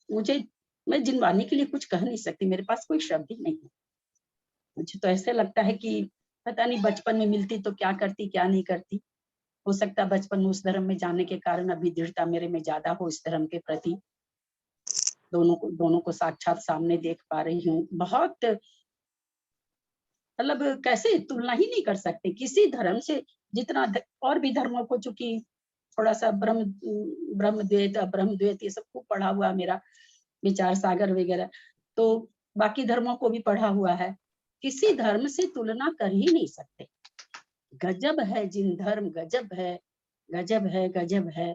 मुझे मैं जिनवानी के लिए कुछ कह नहीं सकती, मेरे पास कोई शब्द ही नहीं है। मुझे तो ऐसे लगता है कि पता नहीं बचपन में मिलती तो क्या करती क्या नहीं करती। हो सकता है बचपन में उस धर्म में जाने के कारण अभी दृढ़ता मेरे में ज्यादा हो इस धर्म के प्रति। दोनों को साक्षात सामने देख पा रही हूँ। बहुत मतलब कैसे तुलना ही नहीं कर सकते किसी धर्म से, जितना और भी धर्मों को, चूंकि थोड़ा सा ब्रह्मद्वैत ये सब खूब पढ़ा हुआ मेरा, विचार सागर वगैरह, तो बाकी धर्मों को भी पढ़ा हुआ है, किसी धर्म से तुलना कर ही नहीं सकते। गजब है जिन धर्म, गजब है, गजब है, गजब है,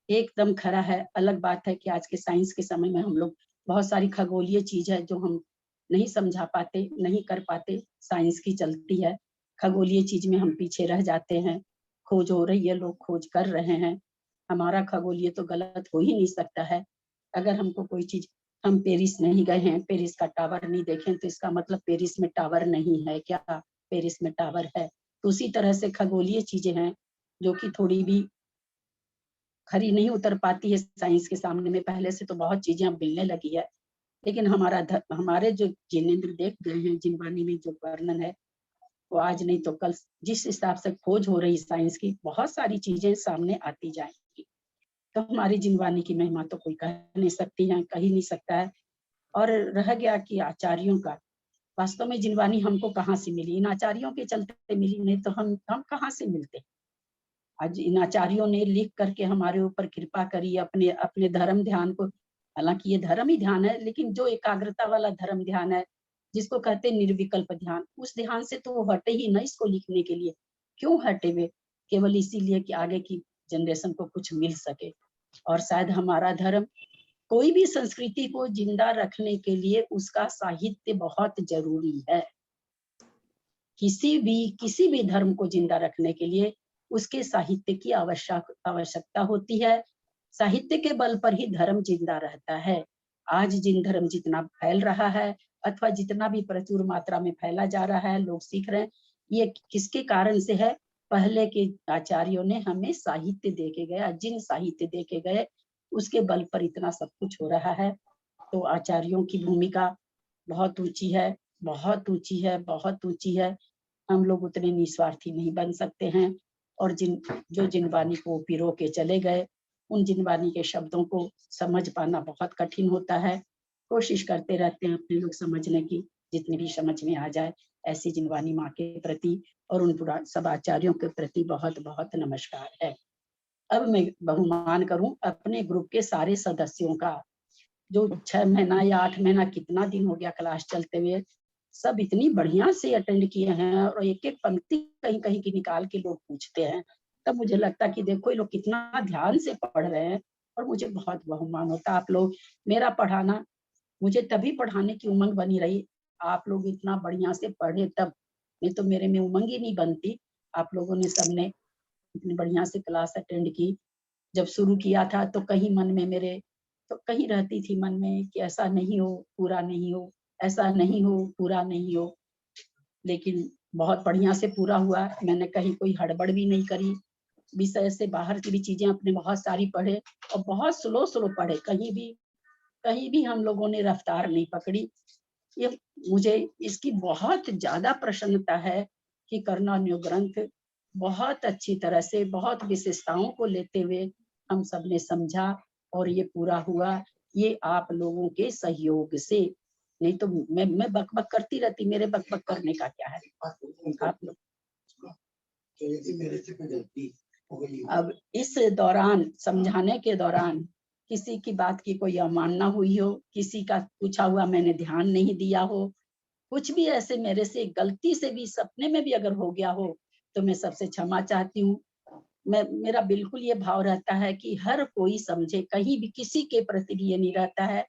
एकदम खरा है। अलग बात है कि आज के साइंस के समय में हम लोग बहुत सारी खगोलीय चीज है जो हम नहीं समझा पाते, नहीं कर पाते, साइंस की चलती है, खगोलीय चीज में हम पीछे रह जाते हैं। खोज हो रही है, लोग खोज कर रहे हैं, हमारा खगोलीय तो गलत हो ही नहीं सकता है। अगर हमको कोई चीज, हम पेरिस नहीं गए हैं, पेरिस का टावर नहीं देखें तो इसका मतलब पेरिस में टावर नहीं है क्या? पेरिस में टावर है। तो उसी तरह से खगोलीय चीजें हैं जो कि थोड़ी भी खरी नहीं उतर पाती है साइंस के सामने में। पहले से तो बहुत चीजें अब मिलने लगी है, लेकिन हमारे जो जिनेंद्र देख गए हैं, जिनवानी में जो वर्णन है वो आज नहीं तो कल, जिस हिसाब से खोज हो रही साइंस की, बहुत सारी चीजें सामने आती जाएंगी। तो हमारी जिनवानी की महिमा तो कोई कह नहीं सकती है, कह ही नहीं सकता है। और रह गया कि आचार्यों का, वास्तव में जिनवानी हमको कहाँ से मिली? इन आचार्यों के चलते मिली, नहीं तो हम कहाँ से मिलते? आज इन आचार्यों ने लिख करके हमारे ऊपर कृपा करी, अपने अपने धर्म ध्यान को, हालांकि ये धर्म ही ध्यान है, लेकिन जो एकाग्रता वाला धर्म ध्यान है, जिसको कहते हैं निर्विकल्प ध्यान, उस ध्यान से तो वो हटे ही ना इसको लिखने के लिए। क्यों हटे वे? केवल इसीलिए कि आगे की जनरेशन को कुछ मिल सके। और शायद हमारा धर्म, कोई भी संस्कृति को जिंदा रखने के लिए उसका साहित्य बहुत जरूरी है। किसी भी धर्म को जिंदा रखने के लिए उसके साहित्य की आवश्यकता होती है। साहित्य के बल पर ही धर्म जिंदा रहता है। आज जिन धर्म जितना फैल रहा है अथवा जितना भी प्रचुर मात्रा में फैला जा रहा है, लोग सीख रहे हैं, ये किसके कारण से है? पहले के आचार्यों ने हमें साहित्य देके गया, जिन साहित्य देके गए उसके बल पर इतना सब कुछ हो रहा है। तो आचार्यों की भूमिका बहुत ऊंची है, बहुत ऊंची है, बहुत ऊंची है। हम लोग उतने निस्वार्थी नहीं बन सकते हैं। और जो जिनवानी को पिरो के चले गए, उन जिनवानी के शब्दों को समझ पाना बहुत कठिन होता है। कोशिश करते रहते हैं अपने लोग समझने की, जितनी भी समझ में आ जाए। ऐसी जिनवानी माँ के प्रति और उन सब आचार्यों के प्रति बहुत बहुत नमस्कार है। अब मैं बहुमान करूं अपने ग्रुप के सारे सदस्यों का, जो 6 महीना या 8 महीना, कितना दिन हो गया क्लास चलते हुए, सब इतनी बढ़िया से अटेंड किए हैं और एक एक पंक्ति कहीं कहीं की निकाल के लोग पूछते हैं। तब मुझे लगता कि देखो ये लोग कितना ध्यान से पढ़ रहे हैं और मुझे बहुत बहुमान होता। आप लोग मेरा पढ़ाना, मुझे तभी पढ़ाने की उमंग बनी रही, आप लोग इतना बढ़िया से पढ़े तब, नहीं तो मेरे में उमंग ही नहीं बनती। आप लोगों ने सबने इतनी बढ़िया से क्लास अटेंड की। जब शुरू किया था तो कहीं मन में मेरे तो कहीं रहती थी मन में कि ऐसा नहीं हो, पूरा नहीं हो, ऐसा नहीं हो, पूरा नहीं हो, लेकिन बहुत बढ़िया से पूरा हुआ। मैंने कहीं कोई हड़बड़ भी नहीं करी, विषय से बाहर की भी चीजें अपने बहुत सारी पढ़े और बहुत स्लो स्लो पढ़े, कहीं भी हम लोगों ने रफ्तार नहीं पकड़ी। ये मुझे इसकी बहुत ज्यादा प्रसन्नता है कि कर्णान्यो ग्रंथ बहुत अच्छी तरह से बहुत विशेषताओं को लेते हुए हम सबने समझा और ये पूरा हुआ, ये आप लोगों के सहयोग से। नहीं तो मैं बकबक करती रहती, मेरे बकबक करने का क्या है। आप लोग अब इस दौरान समझाने के दौरान किसी की बात की कोई अवमानना हुई हो, किसी का पूछा हुआ मैंने ध्यान नहीं दिया हो, कुछ भी ऐसे मेरे से गलती से भी सपने में भी अगर हो गया हो तो मैं सबसे क्षमा चाहती हूँ। मेरा बिल्कुल ये भाव रहता है कि हर कोई समझे, कहीं भी किसी के प्रति भी ये नहीं रहता है,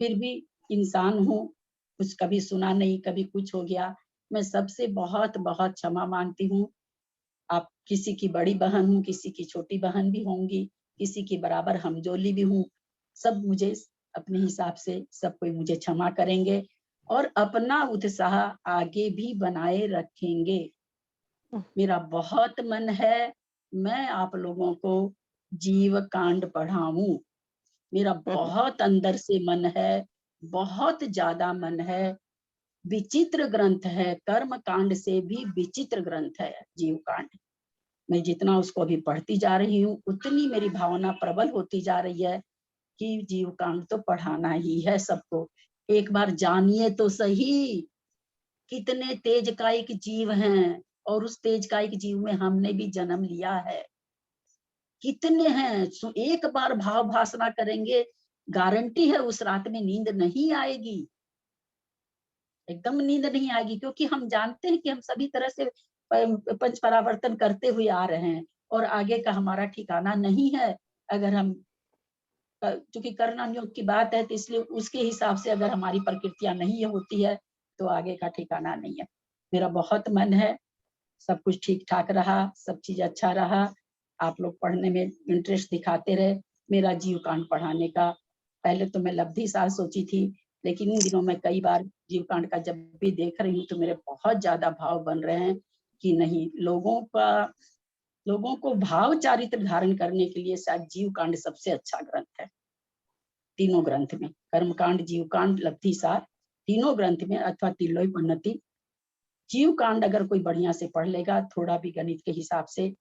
फिर भी इंसान हूँ, कुछ कभी सुना नहीं, कभी कुछ हो गया, मैं सबसे बहुत बहुत क्षमा मांगती हूँ। आप किसी की बड़ी बहन हूँ, किसी की छोटी बहन भी होंगी, किसी की बराबर हमजोली भी हूँ, सब मुझे अपने हिसाब से सब कोई मुझे क्षमा करेंगे और अपना उत्साह आगे भी बनाए रखेंगे। मेरा बहुत मन है मैं आप लोगों को जीव कांड पढ़ाऊं, मेरा बहुत अंदर से मन है, बहुत ज्यादा मन है। विचित्र ग्रंथ है, कर्म कांड से भी विचित्र ग्रंथ है जीव कांड। मैं जितना उसको अभी पढ़ती जा रही हूँ उतनी मेरी भावना प्रबल होती जा रही है कि जीव कांड तो पढ़ाना ही है सबको। एक बार जानिए तो सही कितने तेज कायिक जीव हैं और उस तेज कायिक जीव में हमने भी जन्म लिया है, कितने हैं। एक बार भाव भासना करेंगे, गारंटी है उस रात में नींद नहीं आएगी, एकदम नींद नहीं आएगी, क्योंकि हम जानते हैं कि हम सभी तरह से पंच परावर्तन करते हुए आ रहे हैं और आगे का हमारा ठिकाना नहीं है। अगर हम क्योंकि कर्णानुयोग की बात है तो इसलिए उसके हिसाब से अगर हमारी प्रकृतियां नहीं होती है तो आगे का ठिकाना नहीं है। मेरा बहुत मन है सब कुछ ठीक ठाक रहा, सब चीज अच्छा रहा, आप लोग पढ़ने में इंटरेस्ट दिखाते रहे। मेरा जीव कांड पढ़ाने का पहले तो मैं लब्धि साल सोची थी, लेकिन इन दिनों में कई बार जीव कांड का जब भी देख रही हूँ तो मेरे बहुत ज्यादा भाव बन रहे हैं कि नहीं, लोगों को भाव चारित्र धारण करने के लिए शायद जीव कांड सबसे अच्छा ग्रंथ है। तीनों ग्रंथ में कर्म कांड, जीव कांड, लब्धि सार, तीनों ग्रंथ में अथवा तिल्लोई पन्नति, जीव कांड अगर कोई बढ़िया से पढ़ लेगा, थोड़ा भी गणित के हिसाब से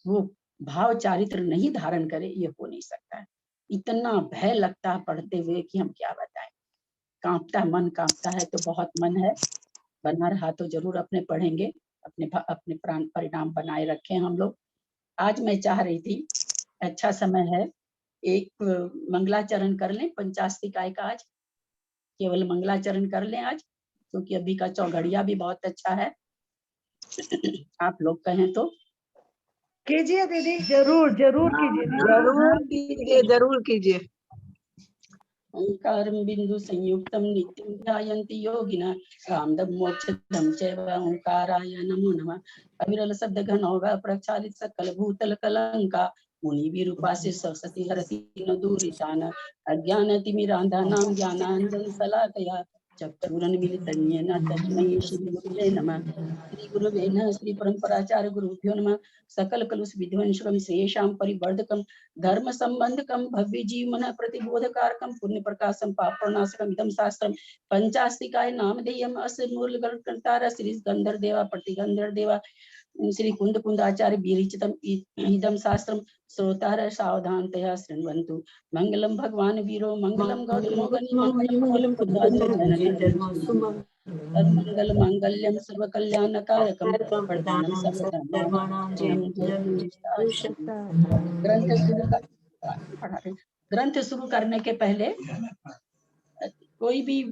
वो भाव चारित्र नहीं धारण करे, ये हो नहीं सकता है। इतना भय लगता है पढ़ते हुए कि हम क्या बताएं, कांपता है, मन कांपता है। तो बहुत मन है, बना रहा तो जरूर अपने पढ़ेंगे, अपने प्राण परिणाम बनाए रखें हम लोग। आज मैं चाह रही थी, अच्छा समय है, एक मंगलाचरण कर लें, पंचास्तिकाय का आज केवल मंगलाचरण कर लें आज, क्योंकि अभी का चौघड़िया भी बहुत अच्छा है। आप लोग कहें तो कीजिए दीदी। जरूर जरूर कीजिए दीदी। जरूर कीजिए, जरूर कीजिए। ओंकारं बिंदु संयुक्तं नित्यं ध्यायन्ति योगिनः कामदं मोक्षदं चैव ओंकाराय नमो नमः। अविरल शब्द घनौघ प्रक्षालित सकल भूतल कलंका मुनि विरूपास्य सरस्वती हरति न दूरितान अज्ञानतिमिरान्धानां ज्ञानाञ्जन शलाकया चक्षुरुन्मीलितं येन तस्मै श्री गुरुवे नमः। श्री गुरुवे नमः। श्री परम्पराचार्य गुरुभ्यो नमः। सकल कलुष विध्वंसकं श्रेयशां परिवर्धकं धर्म संबंधकं भव्य जीवन प्रतिबोधकारकं पुण्य प्रकाशं पापनाशकं इदं शास्त्रं पंचास्तिकाय नामधेयम् अस्य मूलग्रंथकार श्री गंधर देवा प्रतिगंधर देवा श्री कुंद कुंदाचार्य विरचितम् इदं शास्त्रं श्रोतारः सावधानतया शृण्वन्तु। मंगलम भगवान वीरो मंगलम गौतमो मंगलम सर्वमंगल मांगल्यम सर्व कल्याणकारकम वरदानम सर्वधर्माणां ग्रंथ शुरू करने के पहले कोई भी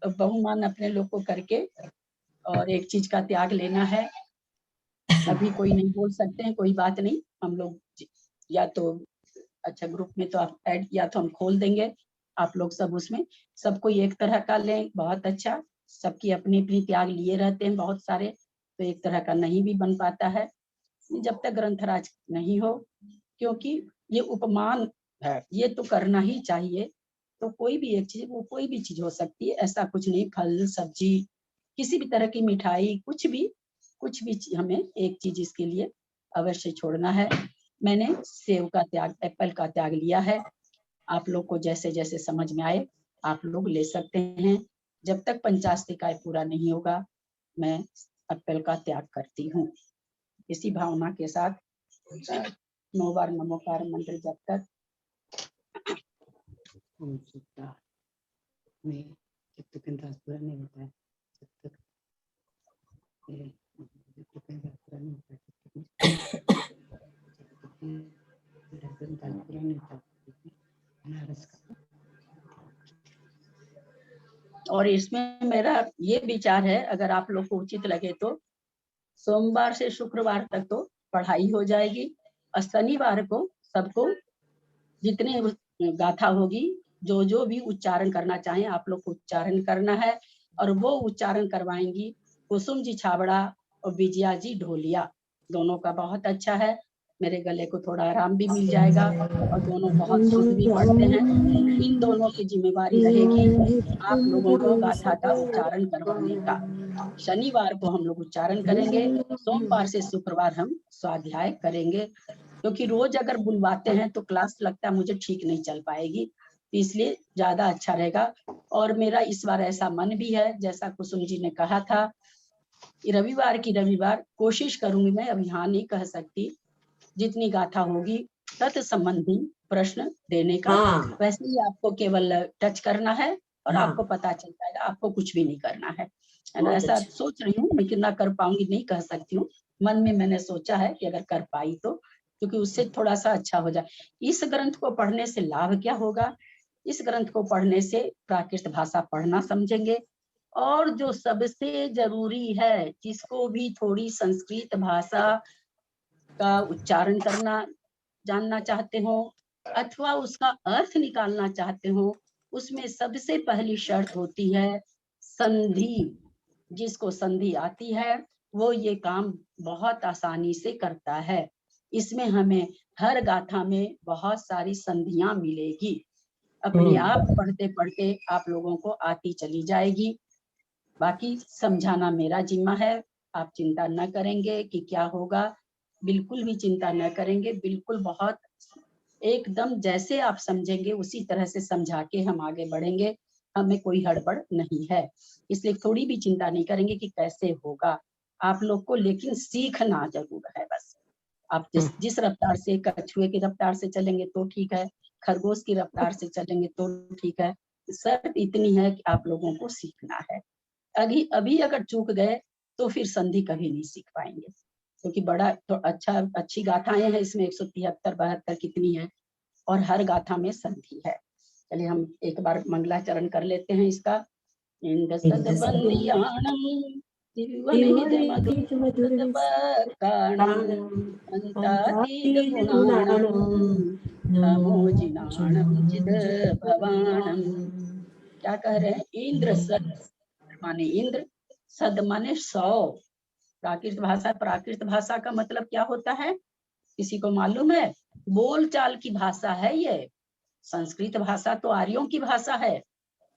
बहुमान अपने लोग को करके और एक चीज का त्याग लेना है। अभी कोई नहीं बोल सकते हैं, कोई बात नहीं, हम लोग या तो अच्छा ग्रुप में तो आप ऐड या तो हम खोल देंगे, आप लोग सब उसमें सबको एक तरह का लें, बहुत अच्छा। सबकी अपनी अपनी त्याग लिए रहते हैं बहुत सारे, तो एक तरह का नहीं भी बन पाता है जब तक ग्रंथराज नहीं हो, क्योंकि ये उपमान है, ये तो करना ही चाहिए। तो कोई भी एक चीज, वो कोई भी चीज हो सकती है, ऐसा कुछ नहीं, फल सब्जी किसी भी तरह की मिठाई, कुछ भी हमें एक चीज इसके लिए अवश्य छोड़ना है। मैंने सेब का त्याग, एप्पल का त्याग लिया है। आप लोग को जैसे जैसे समझ में आए आप लोग ले सकते हैं। जब तक 50 इकाई पूरा नहीं होगा मैं एप्पल का त्याग करती हूँ। इसी भावना के साथ 9 बार नमोकार मंत्र जब तक में जब तक 50 पूरा नहीं होता है, जब तक पूरा नहीं होता है, और इसमें मेरा ये विचार है, अगर आप लोग को उचित लगे तो सोमवार से शुक्रवार तक तो पढ़ाई हो जाएगी, और शनिवार को सबको जितने गाथा होगी, जो जो भी उच्चारण करना चाहें आप लोग को उच्चारण करना है, और वो उच्चारण करवाएंगी कुसुम जी छाबड़ा और विजया जी ढोलिया। दोनों का बहुत अच्छा है, मेरे गले को थोड़ा आराम भी मिल जाएगा, और दोनों बहुत शुद्ध भी पढ़ते हैं। इन दोनों की जिम्मेवारी रहेगी आप लोगों को गाथा का उच्चारण करवाने का। शनिवार को हम लोग उच्चारण करेंगे, सोमवार से शुक्रवार हम स्वाध्याय करेंगे, क्योंकि रोज अगर बुलवाते हैं तो क्लास लगता है मुझे ठीक नहीं चल पाएगी, इसलिए ज्यादा अच्छा रहेगा। और मेरा इस बार ऐसा मन भी है, जैसा कुसुम जी ने कहा था, रविवार की रविवार कोशिश करूंगी मैं, अभी हाँ नहीं कह सकती, जितनी गाथा होगी तत्संबंधी प्रश्न देने का। वैसे ही आपको केवल टच करना है और आपको पता चल जाएगा, आपको कुछ भी नहीं करना है ना। ऐसा सोच रही हूँ, मैं कितना कर पाऊंगी नहीं कह सकती हूँ, मन में मैंने सोचा है कि अगर कर पाई तो, क्योंकि उससे थोड़ा सा अच्छा हो जाए। इस ग्रंथ को पढ़ने से लाभ क्या होगा? इस ग्रंथ को पढ़ने से प्राकृत भाषा पढ़ना समझेंगे, और जो सबसे जरूरी है, जिसको भी थोड़ी संस्कृत भाषा का उच्चारण करना जानना चाहते हो अथवा उसका अर्थ निकालना चाहते हो, उसमें सबसे पहली शर्त होती है संधि। जिसको संधि आती है वो ये काम बहुत आसानी से करता है। इसमें हमें हर गाथा में बहुत सारी संधियां मिलेगी, अपने आप पढ़ते पढ़ते आप लोगों को आती चली जाएगी। बाकी समझाना मेरा जिम्मा है, आप चिंता न करेंगे कि क्या होगा, बिल्कुल भी चिंता न करेंगे, बिल्कुल बहुत एकदम जैसे आप समझेंगे उसी तरह से समझा के हम आगे बढ़ेंगे, हमें कोई हड़बड़ नहीं है, इसलिए थोड़ी भी चिंता नहीं करेंगे कि कैसे होगा आप लोग को, लेकिन सीखना जरूर है बस। आप जिस रफ्तार से, कछुए की रफ्तार से चलेंगे तो ठीक है, खरगोश की रफ्तार से चलेंगे तो ठीक है, शर्त इतनी है कि आप लोगों को सीखना है। अभी अगर चूक गए तो फिर संधि कभी नहीं सीख पाएंगे, क्योंकि बड़ा तो अच्छी गाथाएं हैं इसमें, 173-72 कितनी है, और हर गाथा में संधि है। चलिए हम एक बार मंगलाचरण कर लेते हैं इसका। नमो जिनाणं चिद भवाणं। क्या कह रहे हैं? इंद्र सद माने इंद्र, सद माने 100। प्राकृत भाषा का मतलब क्या होता है, किसी को मालूम है? बोलचाल की भाषा है ये। संस्कृत भाषा तो आर्यों की भाषा है,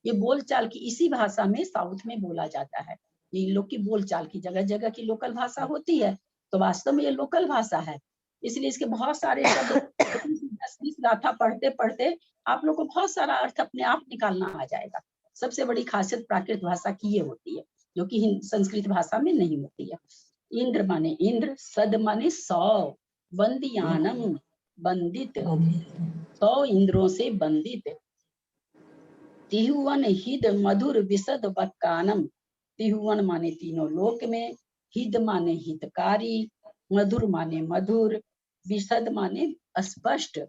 ये बोलचाल की, इसी भाषा में साउथ में बोला जाता है। ये लोग की बोलचाल की, जगह जगह की लोकल भाषा होती है, तो वास्तव में ये लोकल भाषा है, इसलिए इसके बहुत सारे शब्द 10-20 गाथा पढ़ते पढ़ते आप लोग को बहुत सारा अर्थ अपने आप निकालना आ जाएगा। सबसे बड़ी खासियत प्राकृत भाषा की ये होती है, जो कि संस्कृत भाषा में नहीं होती है। इंद्र माने इंद्र, सद माने 100, बंदियानम बंदित, 100 इंद्रों से बंदित। तिहुवन हिद मधुर विशद वक्कानम, तिहुवन माने तीनों लोक में, हिद माने हितकारी, मधुर माने मधुर, विशद माने स्पष्ट,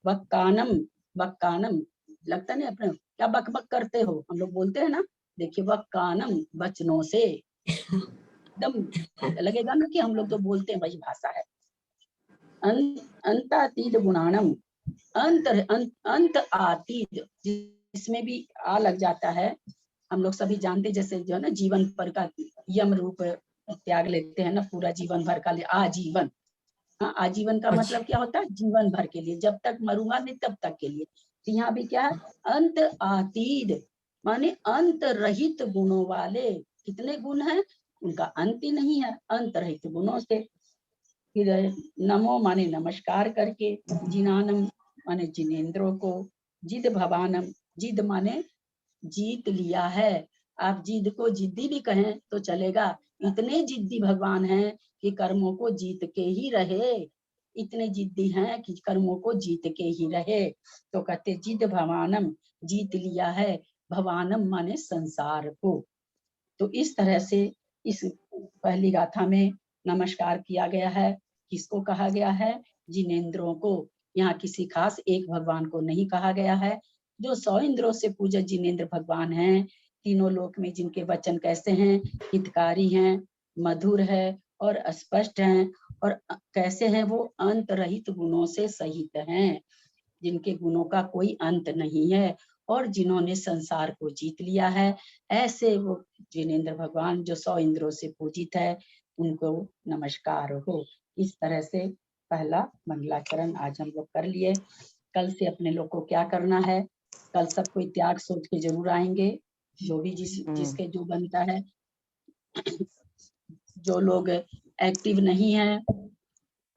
वक्कानम, वक्कानम लगता नहीं अपने क्या बकबक करते हो, हम लोग बोलते हैं ना, देखिए वह कानम वचनों से एकदम लगेगा ना कि हम लोग तो बोलते हैं, वही भाषा है। अंतातीत गुणानम, अंत आतीत, जिसमें भी आ लग जाता है। हम लोग सभी जानते, जैसे जो है ना जीवन भर का यम रूप त्याग लेते हैं ना, पूरा जीवन भर का आजीवन। हाँ, आजीवन का मतलब क्या होता है, जीवन भर के लिए, जब तक मरूंगा नहीं तब तक के लिए। तो यहाँ भी क्या है, अंत आतीत माने अंत रहित गुणों वाले। कितने गुण हैं, उनका अंत ही नहीं है, अंत रहित गुणों से। फिर नमो माने नमस्कार करके, जिनानम माने जिनेंद्रों को, जिद भवानम, जिद माने जीत लिया है। आप जिद को जिद्दी भी कहें तो चलेगा, इतने जिद्दी भगवान हैं कि कर्मों को जीत के ही रहे, इतने जिद्दी हैं कि कर्मों को जीत के ही रहे। तो कहते जिद भवानम, जीत लिया है, भवानम माने संसार को। तो इस तरह से इस पहली गाथा में नमस्कार किया गया है। किसको कहा गया है, जिनेंद्रों को। यहाँ किसी खास एक भगवान को नहीं कहा गया है, जो 100 इंद्रों से पूजित जिनेंद्र भगवान हैं, तीनों लोक में जिनके वचन कैसे हैं, हितकारी हैं, मधुर है और स्पष्ट हैं, और कैसे हैं वो, अंत रहित गुणों से सहित हैं, जिनके गुणों का कोई अंत नहीं है, और जिन्होंने संसार को जीत लिया है। ऐसे वो जिनेंद्र भगवान जो 100 इंद्रों से पूजित है, उनको नमस्कार हो। इस तरह से पहला मंगलाचरण आज हम लोग कर लिए। कल से अपने लोग को क्या करना है, कल सब कोई त्याग सोच के जरूर आएंगे, जो भी जिसके जो बनता है। जो लोग एक्टिव नहीं है,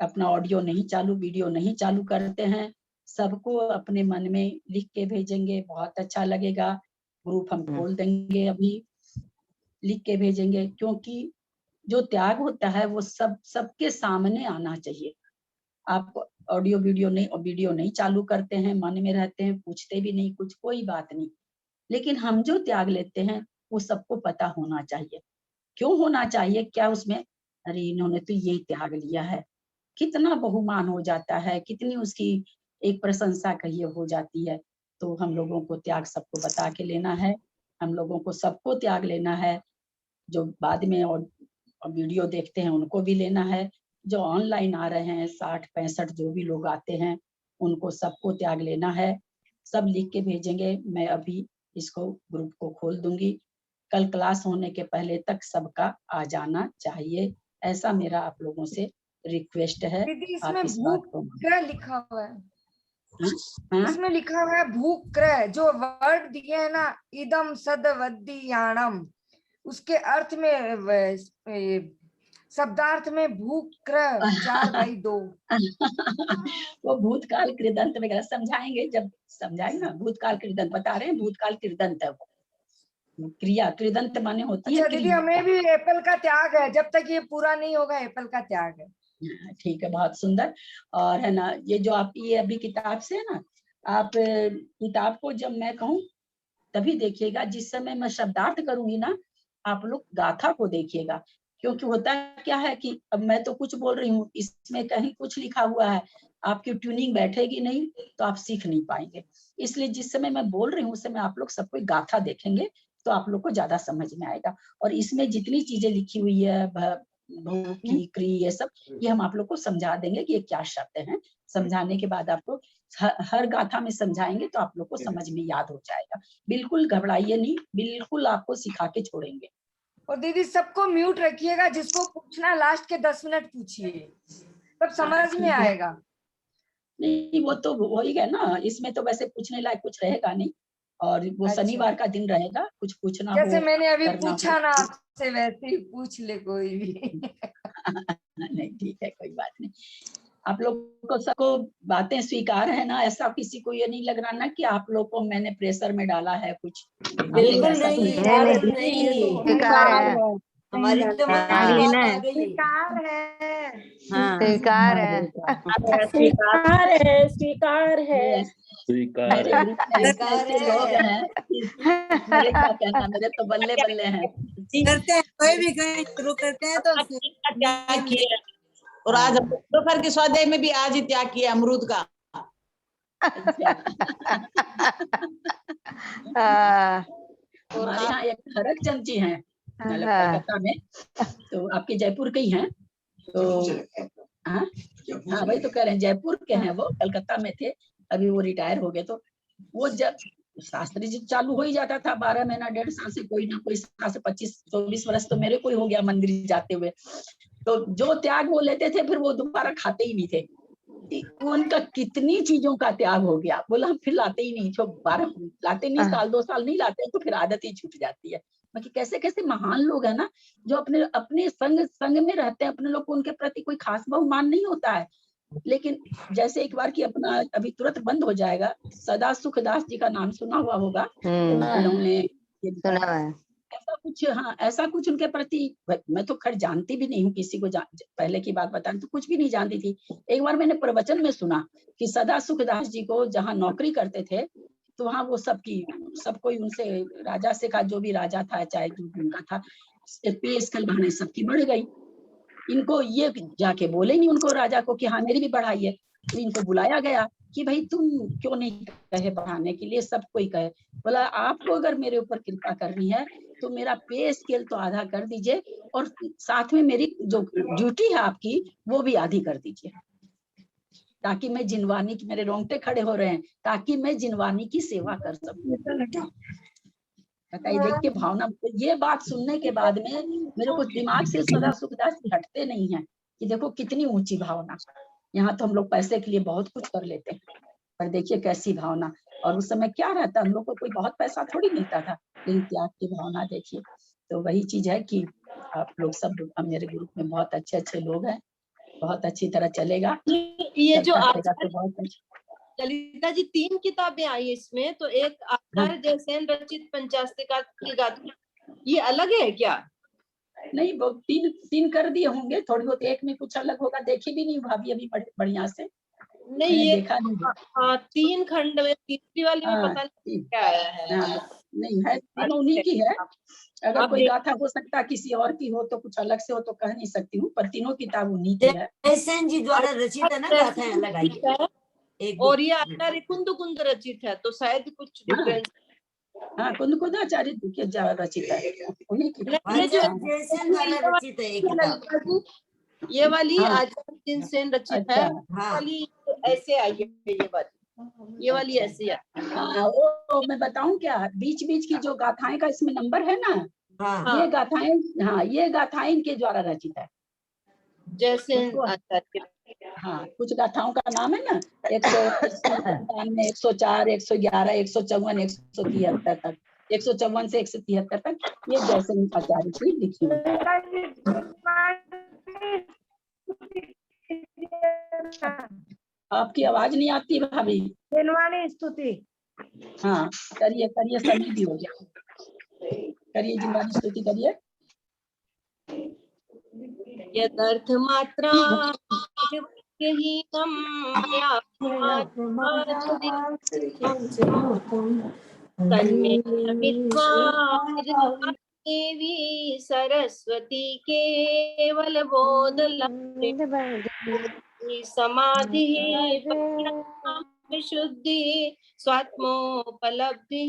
अपना ऑडियो नहीं चालू, वीडियो नहीं चालू करते हैं, सबको अपने मन में लिख के भेजेंगे, बहुत अच्छा लगेगा। ग्रुप हम खोल देंगे, अभी लिख के भेजेंगे, क्योंकि जो त्याग होता है वो सबके सामने आना चाहिए। आप ऑडियो वीडियो नहीं चालू करते हैं, मन में रहते हैं, पूछते भी नहीं कुछ, कोई बात नहीं, लेकिन हम जो त्याग लेते हैं वो सबको पता होना चाहिए। क्यों होना चाहिए, क्या उसमें, अरे इन्होंने तो ये त्याग लिया है, कितना बहुमान हो जाता है, कितनी उसकी एक प्रशंसा कहिए हो जाती है। तो हम लोगों को त्याग सबको बता के लेना है, हम लोगों को सबको त्याग लेना है। जो बाद में और वीडियो देखते हैं उनको भी लेना है, जो ऑनलाइन आ रहे हैं 60-65 जो भी लोग आते हैं, उनको सबको त्याग लेना है। सब लिख के भेजेंगे, मैं अभी इसको ग्रुप को खोल दूंगी। कल क्लास होने के पहले तक सबका आ जाना चाहिए, ऐसा मेरा आप लोगों से रिक्वेस्ट है। दीदी आप इसमें इस बात को भूक्रय लिखा हुआ है, हाँ? इसमें लिखा हुआ है भूक्रय, जो वर्ड दिए है ना, इदम सदवद्दियाणम, उसके अर्थ में शब्दार्थ में भूक्रय 4/2। वो भूतकाल कृदंत वगैरह समझाएंगे, जब समझाएंगे ना, भूतकाल कृदंत बता रहे हैं, भूतकाल कृदंत है वो क्रिया, कृदंत माने होती है अच्छा दीदी, हमें भी एप्पल का त्याग है, जब तक ये पूरा नहीं होगा एप्पल का त्याग है। ठीक है, बहुत सुंदर। और है ना, ये जो आप ये अभी किताब से है ना, आप किताब को जब मैं कहूँ तभी देखिएगा, जिस समय मैं शब्दार्थ करूंगी ना, आप लोग गाथा को देखिएगा, क्योंकि होता क्या है कि अब मैं तो कुछ बोल रही हूँ, इसमें कहीं कुछ लिखा हुआ है, आपकी ट्यूनिंग बैठेगी नहीं तो आप सीख नहीं पाएंगे। इसलिए जिस समय मैं बोल रही हूँ उस समय आप लोग सब कोई गाथा देखेंगे तो आप लोग को ज्यादा समझ में आएगा। और इसमें जितनी चीजें लिखी हुई है, भूखी क्री, ये सब, ये हम आप लोग को समझा देंगे कि ये क्या शब्द हैं। समझाने के बाद आपको हर गाथा में समझाएंगे तो आप लोग को समझ में याद हो जाएगा। बिल्कुल घबराइए नहीं, बिल्कुल आपको सिखा के छोड़ेंगे। और दीदी सबको म्यूट रखिएगा, जिसको पूछना लास्ट के 10 मिनट पूछिए, तब समझ में आएगा। नहीं वो तो हो ही गया ना, इसमें तो वैसे पूछने लायक कुछ रहेगा नहीं, और वो शनिवार का दिन रहेगा, कुछ पूछना हो, जैसे मैंने अभी करना पूछा हो। ना आपसे, वैसे ही पूछ ले कोई भी। नहीं ठीक है, कोई बात नहीं। आप लोग को सबको बातें स्वीकार है ना, ऐसा किसी को ये नहीं लग रहा ना कि आप लोग को मैंने प्रेशर में डाला है कुछ, बिल्कुल नहीं, स्वीकार है, हमारी तो स्वीकार है, स्वीकार है, स्वीकार है, स्वीकार है। स्वीकार है। ऐसे लोग हैं, मेरे क्या कहना, मेरे तो बल्ले बल्ले हैं। करते हैं, कोई भी कहीं शुरू करते हैं तो त्याग किया, और आज दोपहर के स्वाध्याय में भी आज ही त्याग किया अमरूद का। और हमारे आप यहाँ एक खरक चंद जी हैं मतलब हाँ। कलकत्ता में, तो आपके जयपुर के ही हैं, तो हाँ हाँ वही तो कह रहे हैं, जयपुर के हैं वो, कलकत्ता में थे, अभी वो रिटायर हो गए। तो वो जब शास्त्री जी चालू हो ही जाता था 12 महीना 1.5 साल से, कोई ना कोई साल से 25-24 वर्ष तो मेरे को ही हो गया मंदिर जाते हुए। तो जो त्याग वो लेते थे फिर वो दोबारा खाते ही नहीं थे। उनका कितनी चीजों का त्याग हो गया, बोला हम फिर लाते ही नहीं, जो 12 लाते नहीं, साल 2 साल नहीं लाते तो फिर आदत ही छूट जाती है। बाकी कैसे कैसे महान लोग है ना, जो अपने अपने संग में रहते हैं, अपने लोग को उनके प्रति कोई खास बहुमान नहीं होता है। लेकिन जैसे एक बार की अपना अभी तुरंत बंद हो जाएगा, सदा सुखदास जी का नाम सुना हुआ होगा, उन्होंने सुना है। ऐसा कुछ, हाँ ऐसा कुछ उनके प्रति, मैं तो खैर जानती भी नहीं हूँ किसी को, पहले की बात बताएं तो कुछ भी नहीं जानती थी। एक बार मैंने प्रवचन में सुना कि सदा सुखदास जी को जहाँ नौकरी करते थे तो वहाँ वो सब कोई उनसे राजा से कहा, जो भी राजा था चाहे जो भी उनका था, पे स्केल बढ़ाने सबकी बढ़ गई। इनको ये जाके बोले नहीं उनको राजा को कि हाँ मेरी भी बढ़ाई है। तो इनको बुलाया गया कि भाई तुम क्यों नहीं कहे बढ़ाने के लिए, सब कोई कहे। बोला आपको अगर मेरे ऊपर कृपा करनी है तो मेरा पे स्केल तो आधा कर दीजिए, और साथ में मेरी जो ड्यूटी है आपकी वो भी आधी कर दीजिए, ताकि मैं जिनवानी की, मेरे रोंगटे खड़े हो रहे हैं, ताकि मैं जिनवानी की सेवा कर सकूं। बताइए, देख के भावना, ये बात सुनने के बाद में मेरे को दिमाग से सदा सुखदास जी हटते नहीं है कि देखो कितनी ऊंची भावना। यहाँ तो हम लोग पैसे के लिए बहुत कुछ कर लेते हैं, पर देखिए कैसी भावना। और उस समय क्या रहता, हम लोग को कोई बहुत पैसा थोड़ी मिलता था, लेकिन त्याग की भावना देखिए। तो वही चीज है कि आप लोग सब मेरे ग्रुप में बहुत अच्छे अच्छे लोग हैं, बहुत अच्छी तरह चलेगा। ये जो तो बहुत ललिता जी 3 किताबें आई इसमें, तो एक आचार्य जयसेन रचित पंचास्तिका की गाथा, ये अलग है क्या? नहीं, वो 3 कर दिए होंगे, थोड़ी बहुत एक में कुछ अलग होगा, देखी भी नहीं भाभी अभी बढ़िया से, नहीं ये देखा नहीं। हाँ 3 खंड में, तीसरी वाली में पता नहीं क्या आया है। नहीं है, तीनों उन्हीं की है। अगर कोई गाथा हो सकता है किसी और की हो तो कुछ अलग से हो तो कह नहीं सकती हूँ, पर तीनों किताब उन्हीं की है। जयसेन जी द्वारा रचित है ना, गाथाएं अलग आई है, और ये आचार्य कुंद रचित है, तो शायद कुछ डिफरेंस। हाँ कुंद आचार्य रचित है, उन्हीं की। ये जो जयसेन द्वारा रचित है एक किताब, ये वाली आचार्य जयसेन रचित है, वाली ऐसे आई है, ये वाली ऐसी है। वो मैं बताऊं क्या, बीच बीच की जो गाथाएं का इसमें नंबर है ना, ये गाथाएं, हाँ ये गाथाएं इनके द्वारा रचित है, जयसेन आचार्य। हाँ कुछ गाथाओं का नाम है ना, 195, 104, 111, 154, 173 तक, 154 से 173 तक ये जयसेन आचार्य की लिखी है। आपकी आवाज नहीं आती भाभी। जिनवानी स्तुति। हाँ करिए करिए, समय भी हो गया, करिए जिनवानी स्तुति करिए। यदर्थ मात्रा देवी सरस्वती केवल बोध समाधि विशुद्धि स्वात्मोपलब्धि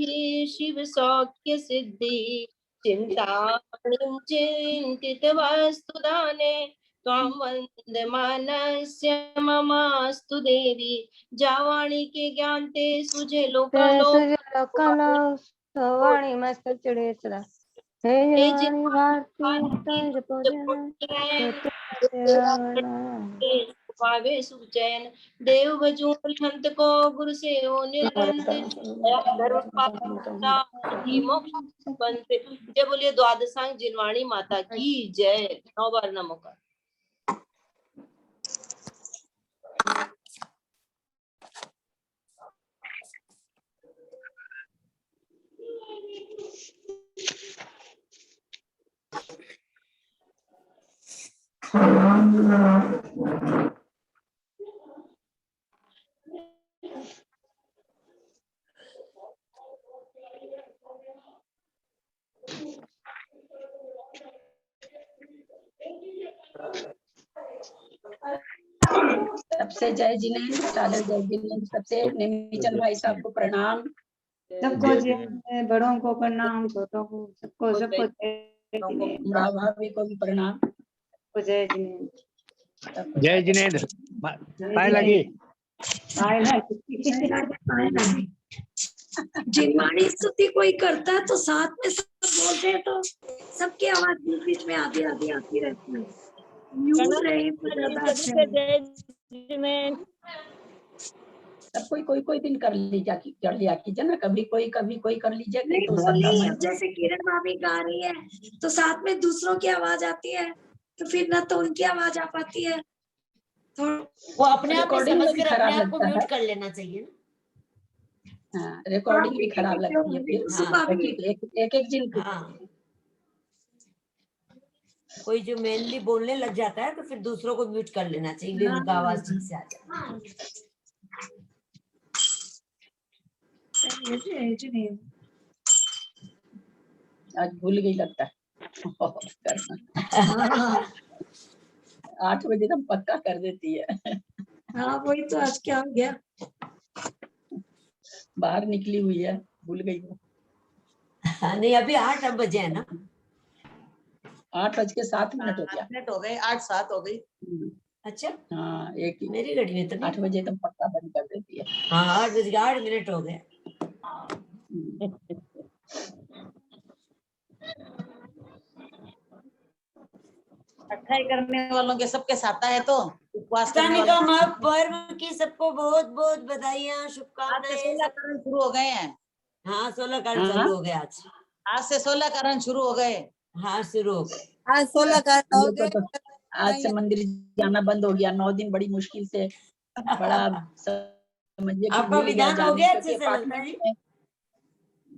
शिव सौख्य सिद्धि चिंता चिंतित वस्तु दाने त्वां वंदमानस्य ममास्तु देवी जावाणी के ज्ञान ते सुझे लोकालो वाणी मस्त चढ़े सदा हे जिनवाणी भारती पावे सुचैन देव भजू हंत को गुरु से हो निर्बंध मोक्ष पंथ। जय बोलिए द्वादशांग जिनवाणी माता की जय। 9 बार नमोकार। सबसे जय जिनेन्द्र, सादर जय जिनेन्द्र, सबसे निमिचन भाई साहब को प्रणाम, सबको जय, बड़ों को प्रणाम, छोटों को सबको सबको जय भाभी को भी प्रणाम। जय जिनेन्द्र। जय जिनेन्द्र। पाए लगी। जिनवाणी स्तुति कोई करता है तो साथ में सब बोलते हैं तो सबकी आवाज बीच बीच में आधी आधी आती रहती है। म्यूट रहे तो ज्यादा अच्छा। सब कोई दिन कर लिया कीजिए ना, कभी कोई कर लीजिए। नहीं तो बोली, अब जैसे किरण भाभी गा रही है तो साथ में दूसरों की आवाज आती है तो फिर ना तो उनकी आवाज आ पाती है, तो वो अपने आप रिकॉर्डिंग समझ में भी कर खराब अपने आप को लगता म्यूट है। कर लेना चाहिए ना। हाँ, रिकॉर्डिंग भी खराब लगती है फिर एक जिन। हाँ, कोई जो मेनली बोलने लग जाता है तो फिर दूसरों को म्यूट कर लेना चाहिए, उनका आवाज ठीक से आ जाए। आज भूल गई लगता है। 8 बजे तो पक्का कर देती है। हाँ वही तो, आज क्या हो गया, बाहर निकली हुई है, भूल गई वो। नहीं अभी 8 बजे है ना। 8:07 हो गया। 8 हो गए, 8:07 हो गई। अच्छा हाँ, मेरी घड़ी में तो 8 बजे तक पक्का बंद कर देती है। हाँ 8:08 हो गए। अट्ठाई करने वालों के सबके साथ है तो उपवास करने वालों पर्व की सबको बहुत बहुत बधाइयाँ, शुभकामनाएं। 16 करण शुरू हो गए हैं। हाँ 16 करण चालू हो गए आज से 16 करण शुरू हो गए। हाँ शुरू हो गए। आज 16 करण हो गए। आज से मंदिर जाना बंद हो गया। 9 दिन बड़ी मुश्किल से, बड़ा समझिए आपका विधान हो गया अच्छे से लगता है।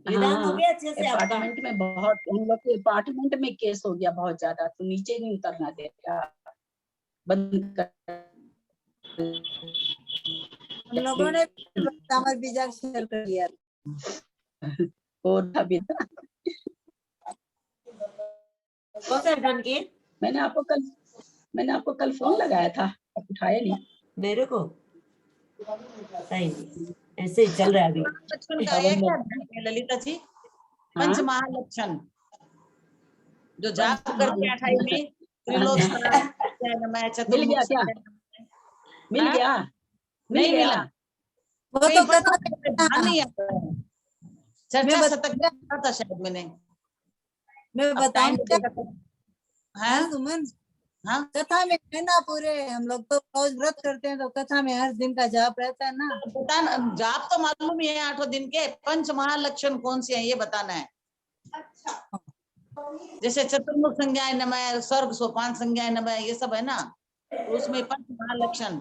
विधान हो गया अच्छे से। अपार्टमेंट में बहुत, हम लोग के अपार्टमेंट में केस हो गया बहुत ज्यादा, तो नीचे नहीं उतरना दे रहा, बंद कर। हम लोगों ने अमर बीजाक्षर कर दिया। और अभी कौन सा विधान किए? मैंने आपको कल फोन लगाया था, आप उठाए नहीं। मेरे को सही नहीं, ऐसे ही चल रहा है अभी। लक्षण का है क्या ललिता जी? पंच महालक्षण जो जाप करते हैं 28 में, त्रिलोक मिल गया क्या? मिल गया? नहीं मिला। वो तो कथा नहीं आता है। चर्चा शतक था शायद मैंने। मैं बताऊं हाँ सुमन, हाँ कथा में है ना पूरे, हम लोग तो रोज व्रत करते हैं तो कथा में हर दिन का जाप रहता है ना। बताना, जाप तो मालूम ही है 8 दिन के, पंच महालक्षण कौन से हैं ये बताना है। अच्छा, जैसे चतुर्मुख संज्ञाय नमः, स्वर्ग सोपान संज्ञाय नमः, ये सब है ना, तो उसमें पंच महालक्षण।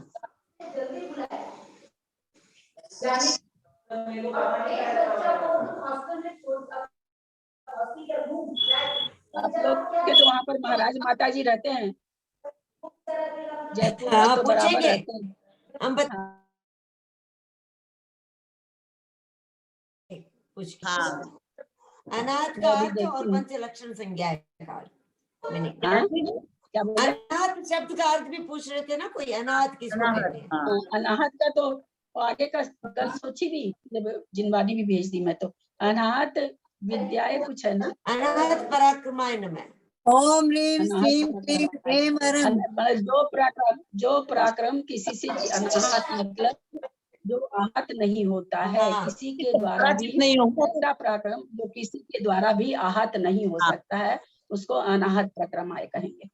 आप लोग के तो वहाँ पर महाराज माता जी रहते हैं, जयपुर में तो बराबर रहते हैं। हम हाँ अनाथ का अर्थ और पंच लक्षण संज्ञा का अनाथ शब्द का अर्थ भी पूछ रहे थे ना, कोई अनाथ किसको कहते हैं? अनाहत का तो आगे का कल सोची भी, जिनवाणी भी भेज दी मैं तो। अनाहत विद्याएं कुछ है ना, अनाहत पराक्रमाय नमः। ओम ह्रीम श्रीम क्लीम ऐं अरं। जो पराक्रम किसी से, अनाहत मतलब जो आहत नहीं होता है, किसी के द्वारा भी नहीं होता। पराक्रम जो किसी के द्वारा भी आहत नहीं हो सकता है, उसको अनाहत पराक्रमाय कहेंगे।